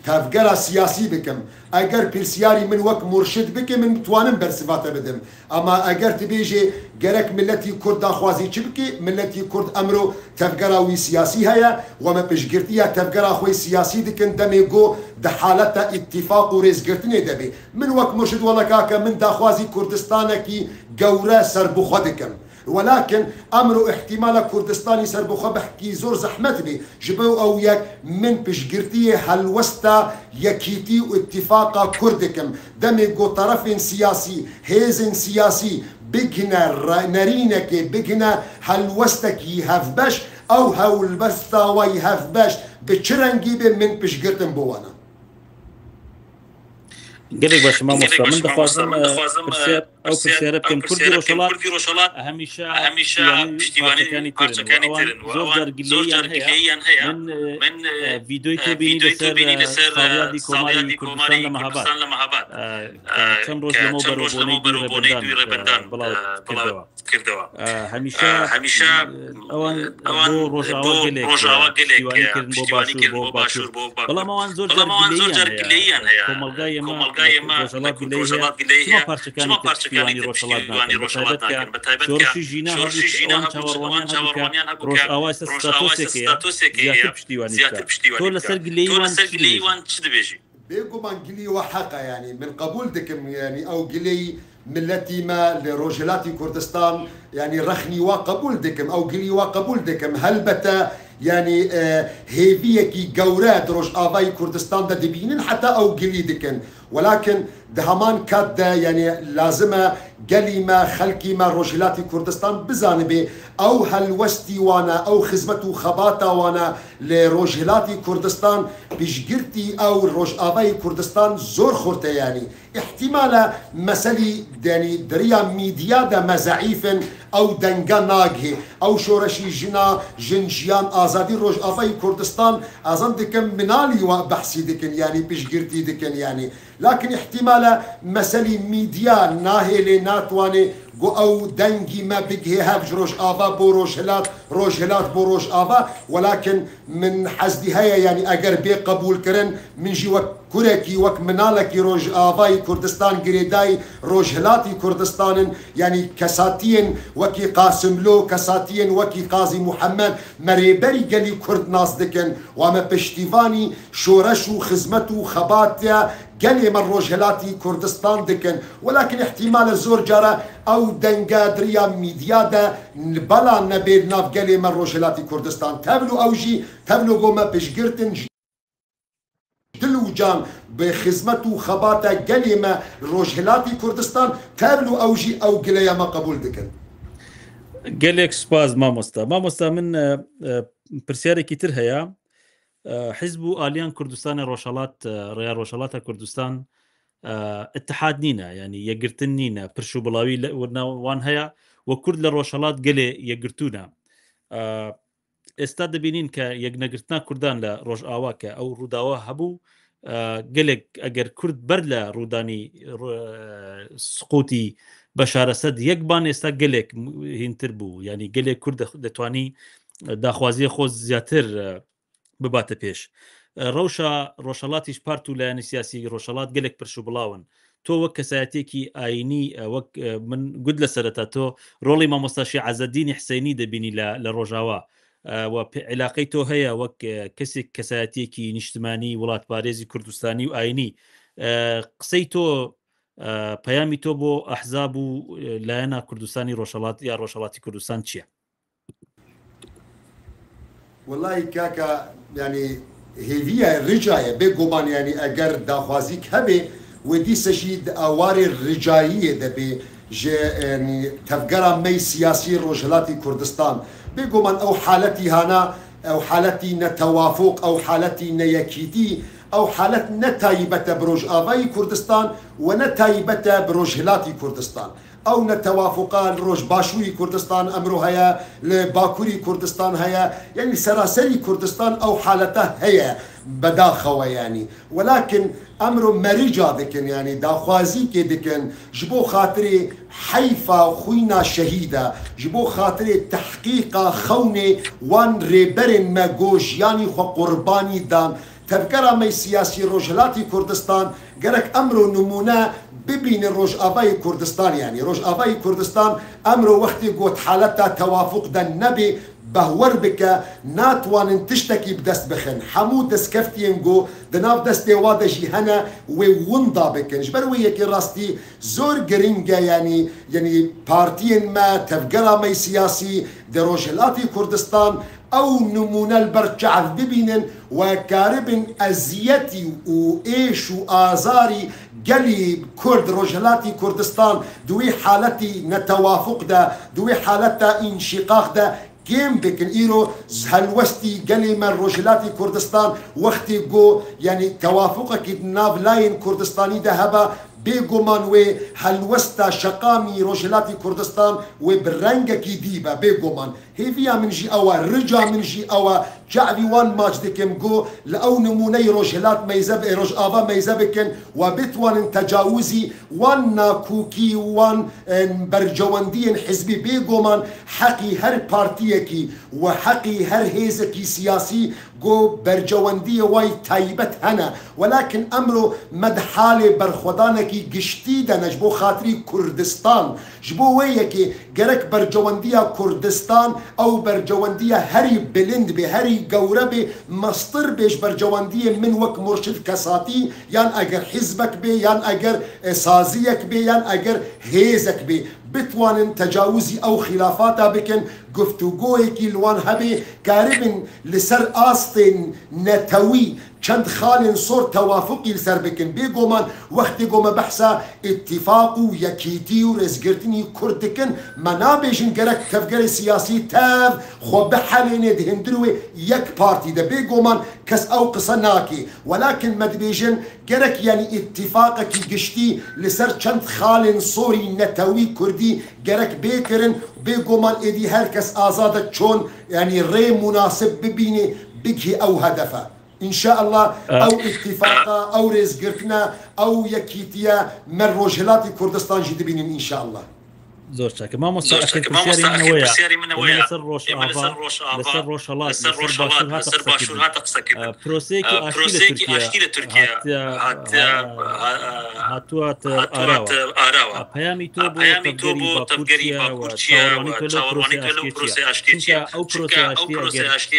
تەفگەرە سیاسی بکەم ئەگەر پرسیاری من وەک مرشد بکە من بتوانم بەرسڤاتە بدەم ئەما ئەگەر تبێژێ گەرەک ملەتی کورد داخوازی چ بکە ملەتی کورد ئەمرۆ تەفگەراوی سیاسی هەیە وەمە پشگرتیە تەفگەرا خۆی سیاسی دکن دەمێ گۆ دە حالەتە اتفاق و ڕێزگرتنێ دەبێ من وەک مرشد وەڵە کاکە من داخوازی کوردستانێکی گەورە سەربخوا دکەم ولكن أمر احتمال كردستاني سربخوا بحكي زور زحمت بي جبو أو يك من بشجرتي هالوسطى يكيتي واتفاق كردكم دمي جو طرف سياسي هيزن سياسي بجنا نرينك بجنا هالوسطى هفبش أو هالوسطى ويهفبش بتشرنجي من بشجرتم بوانا گەلێک باش مامۆستا من دەخوازم ئەو پرسیارە بکەم کوردی ڕۆژهەڵات هەمیشە پشتیوانیەکانی ترن زۆر جار گلەییان هەیە من ڤیدیۆی تێبینی لەسەر ساڵیادی کوردستان لە مەهاباد چەند ڕۆژ لەمەوە بەرەوبۆنەی دوی ڕێبەندان بڵاو کردەوە هەمیشە ئەوان بۆ ڕۆژاوا گەلێک پشتیوانیکردن بۆ باشوور بەڵام ئەوان زۆر جار گلەییان هەیە کۆمەڵگای ڕۆژهەڵات گلەی پارچەکانی پشتیوانی ڕۆژهەڵات ناکەن بەتایبەت ژینە چاوەڕوانیان هەبوو ڕۆژئاوای ستاتۆسێکەیە زیاتر پشتیوانی تۆ لەسەر گلەیوان چ دەبێژی بێگومان گلی وە حەقە ینی من قبول دکم ینی ئەو گلەی ملەتی ما لە ڕۆژهەڵاتی کوردستان ینی ڕەخنی وا قبول دکم ئەو گلی وا قبول دکم هەلبەتە يعني هيفيكي جورات روش آباي كردستان دا دبينين حتى أو قلي دكن ولكن دهمان كاد يعني لازمة قالي ما خلقي ما روجلاتي كردستان بزانبي او هلوستي وانا او خزمتو خباتا وانا لروجلاتي كردستان بشجرتي او روج افاي كردستان زور خورته يعني احتمال مسلي يعني دريا ميديا دا مزعيف او دنگا ناگه او شورشي جنا جنجيان ازادي روج افاي كردستان ازان دكن منالي وبحثي دكن يعني بشجرتي دكن يعني لكن احتمال مسلي ميديا ناهي ناتواني گو او دنگی ما بگه هفج روش آفا بو روجهلات بو روش آفا ولكن من حزدي هيا يعني اگر بي قبول کرن من جي وك كوركي وك منالكي روج آفاي كردستان قريداي روجهلاتي كردستان يعني كساتين وكي قاسم لو كساتين وكي قاضي محمد مريبري قالي كرد ناس دكن وما بشتيفاني شورشو خزمتو خباتيا قالي من روجهلاتي كردستان دكن ولكن احتمال الزور جارة او دنگا دريا ميديا دا بلا نبيل ناف قالي من روجهلاتي كردستان تبلو اوجي تبلو قوما بشقرتن دلو جان بخزمتو خباتا قالي ما روجهلاتي كردستان تبلو اوجي او قليا ما قبول دكن قالك سباز ماموستا من برسياري كتير هيا حزب آليان كردستان روشالات ريال روشالات كردستان اتحاد نينا يعني يقرتن نينا برشو بلاوي وان هيا وكرد لروشالات قلي يقرتونا استاد بينين كيقنقرتنا كردان لروج آواك او روداوا هبو قلك اگر كرد برلا روداني سقوطي بشار سد يقبان استا قلك هنتربو يعني قلك كرد دتواني داخوازي خوز زياتر بباتە پێش ڕۆژهەڵاتیش پارت و لایەنی سیاسی ڕۆژهەڵات گەلێک پرش و بڵاون تۆ وەک کەسایەتێکی ئاینی وەک من گوت لە سەرەتا تۆ ڕۆڵی مامۆستاشی عەزەدینی حسەینی دەبینی لە ڕۆژاوا و عیلاقەی تۆ هەیە وەک کەسێک کەسایەتێکی نیشتمانی وڵاتپارێزی کوردستانی و ئاینی قسەی تۆ پەیامی تۆ بۆ ئەحزاب و لایەنە کوردستانی ڕۆژهەڵات یا ڕۆژهەڵاتی کوردستان چییە؟ والله كاكا يعني هيفيا رجاية بيقومان يعني اگر داخوازيك هبي ودي سجيد اواري الرجاية دبي يعني تفقرا مي سياسي روجهلاتي كردستان بيقومان او حالتي هانا او حالتي نتوافق او حالتي نيكيتي او حالت نتايبة بروج آفاي كردستان ونتايبة بروجهلاتي كردستان او نتوافقان روج باشوي كردستان امرو هيا لباكوري كردستان هيا يعني سراسري كردستان او حالته هيا بداخوة يعني ولكن امرو مريجا دكن يعني داخوازي كي دكن جبو خاطري حيفا خوينا شهيدة جبو خاطري تحقيق خوني وان ريبرن ماغوش يعني خو قرباني دان تذكر مي سياسي روجهلاتي كردستان قالك امرو نمونه ببين روج آفاي كردستان يعني روج آفاي كردستان امرو وقتي قوت حالتها توافق دا النبي بهور بك ناتوان تشتكي بدست بخن حمود دست كفتين قو دناف دستي وادجي هنا ووندا بكن جبروي يكي راستي زور قرينجا يعني بارتين ما تفقرا مي سياسي دي روجهلاتي كردستان او نمونا البرجعث ببينن وكاربن ازيتي وايش وازاري قلي كرد روجهلاتي كردستان دوي حالتي نتوافق دا دوي حالتا انشقاق دا كيم بكن ايرو هالوستي قلي من روجهلاتي كردستان وقتي قو يعني توافقك ناف لاين كردستاني ده هبا بيقومان وي هالوستا شقامي روجهلاتي كردستان وبرنجكي ديبا بيقومان هيفيا من جي اوا رجا من جي اوا جعبي وان ماج ديكم جو لأو نموني روجهلات ميزب روج آفا ميزبكن وبتوان تجاوزي وان ناكوكي وان برجواندين حزبي بيقومان حقي هر بارتيكي وحقي هر هيزكي سياسي جو برجواندية واي تايبت هنا ولكن امرو مدحالي برخودانكي قشتيدا نجبو خاطري كردستان جبو ويكي قرك برجواندية كردستان او برجواندية هري بلند بهري قوربي مصطر بيش برجواندية من وك مرشد كساتي يان اگر حزبك بي يان اگر سازيك بي يان اگر هيزك بي بتوان تجاوزي او خلافاتا بكن گفتوگۆیەکی لوان هەبێ کاربن لەسەر ئاستێن نەتەوی چەند خاڵێن سۆر تەوافقی لەسەر بکەن بێگۆمان وەختی گۆمە بەحسا ئیتیفاق و یەکیتی و ڕێزگرتنی کورد دکن مە نابێژن گەرەک تەفگەری سیاسی تاv خۆ بحەلێنێ دهێندروێ یەک پارتی دە بێگۆمان کەس ئەو قسە ناکێ وەلاکن مە دبێژن گەرەک یعنی ئیتیفاقێکی گشتی لەسەر چەند خاڵێن سۆری نەتەوی کوردی گەرەک بێکردن بێگۆمان ئێدی هەر کەس ئازادە چۆن ینی ڕێ مناسب ببینێ بگهی ئەو هەدەفە إن شاء الله أو اتفاقا أو رزقرتنا أو يكيتيا من روجهلاتي كردستان جدبين إن شاء الله زۆر چاکە مامۆستا پرسیاری منەوەیە لەسەر ڕۆژهەڵات لەسەر باشوور هاتە قسەکردن پرۆسەیەکی ئاشتی لە تورکیا هاتوواتە ئاراوە پەیامی تۆ بۆ تەفگەری باکوورچیە چاوەڕوانی تۆ لەو پرۆسەی ئاشتیە ئەو پرۆسەی ئاشتی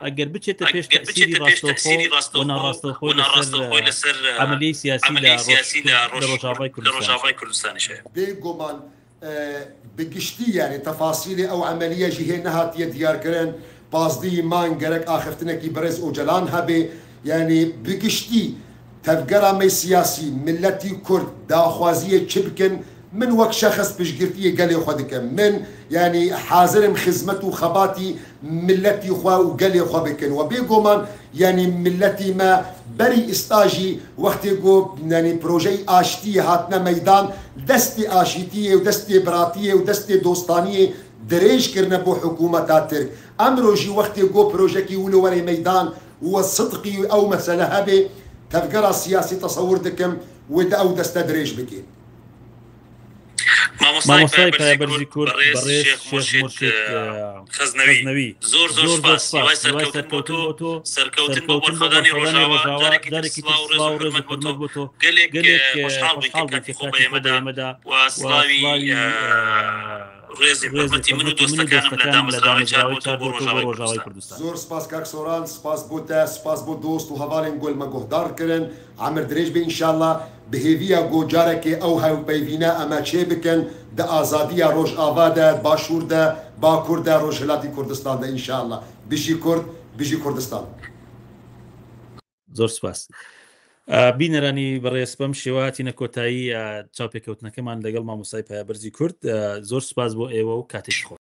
ئەگەر بچێتە پێش تەسیری ڕاستەوخۆ و ناڕاستەوخۆی لەسەر عەمەلیەی سیاسی لە ڕۆژاوای کوردستانیشە بێگومان بگشتی یعنی تەفاسیلی ئەو عملیە ژیهێ نەهاتیە دیارکردن بازدی مان گەرەک ئاخفتنێکی بەرز ئۆجلان هەبێ یعنی بگشتی تەفگەرامەی سیاسی ملەتی کورد داخوازیە چ بکەن من وەک شەخص پشگirtiye gelê xwe dikim min yani hazirim xizmet û xebatî milletî xwe û gelê xwe bikin we bêgoman yani milletî me berî îstajî wextê got yani projeyê aşitiyê hatine meydan destê aşîtiyê û destê biratiyê û destê dostaniyê dirêj kirine bo hikûmeta Tirk emro jî wextê got projekî wilo werê meydan we sidqî ew mesele hebe tevgera siyasî tesewwur dikim wê de ew deste dirêj bike مامۆستای پایەبەرزی کورد بەڕێز شێخ مورشید خەزنەوی زۆر سپاس وای سەرکەوتن بۆ بەرخەدانی ڕۆژاوا جارێکی سڵاو و ڕێز و حورمەت بۆ تۆ گەلێک خۆشحاڵ بووین کە کاتی خۆ بە ئێمەدا و سڵاوی ڕێزی حورمەتی من و دۆستەکانم لە دامەزراوەی چاربۆتۆ بۆ ڕۆژاوای کوردستان زۆر سپاس کاک سۆران سپاس بۆ te سپاس بۆ دۆست و هەواڵێن گۆلمە گۆهدار کردن عامر درێژ بێ ئینشاءالله بهێویە گۆجارێکی ئەو هەوپەیڤینە ئەمە چێ بکەن دە ئازادیە ڕۆژئاوادە باشووردە باکووردە ڕۆژهەلاتی کوردستاندا ئینشاءالله بژی کورد بژی کوردستان زۆر سپاس بینەرانی بەڕێز بەم شێواتینە کۆتایی چاوپێکەوتنەکەمان لەگەڵ مامۆستای پایەبەرزی کورد زۆر سپاس بۆ ئێوە و کاتێکی خۆش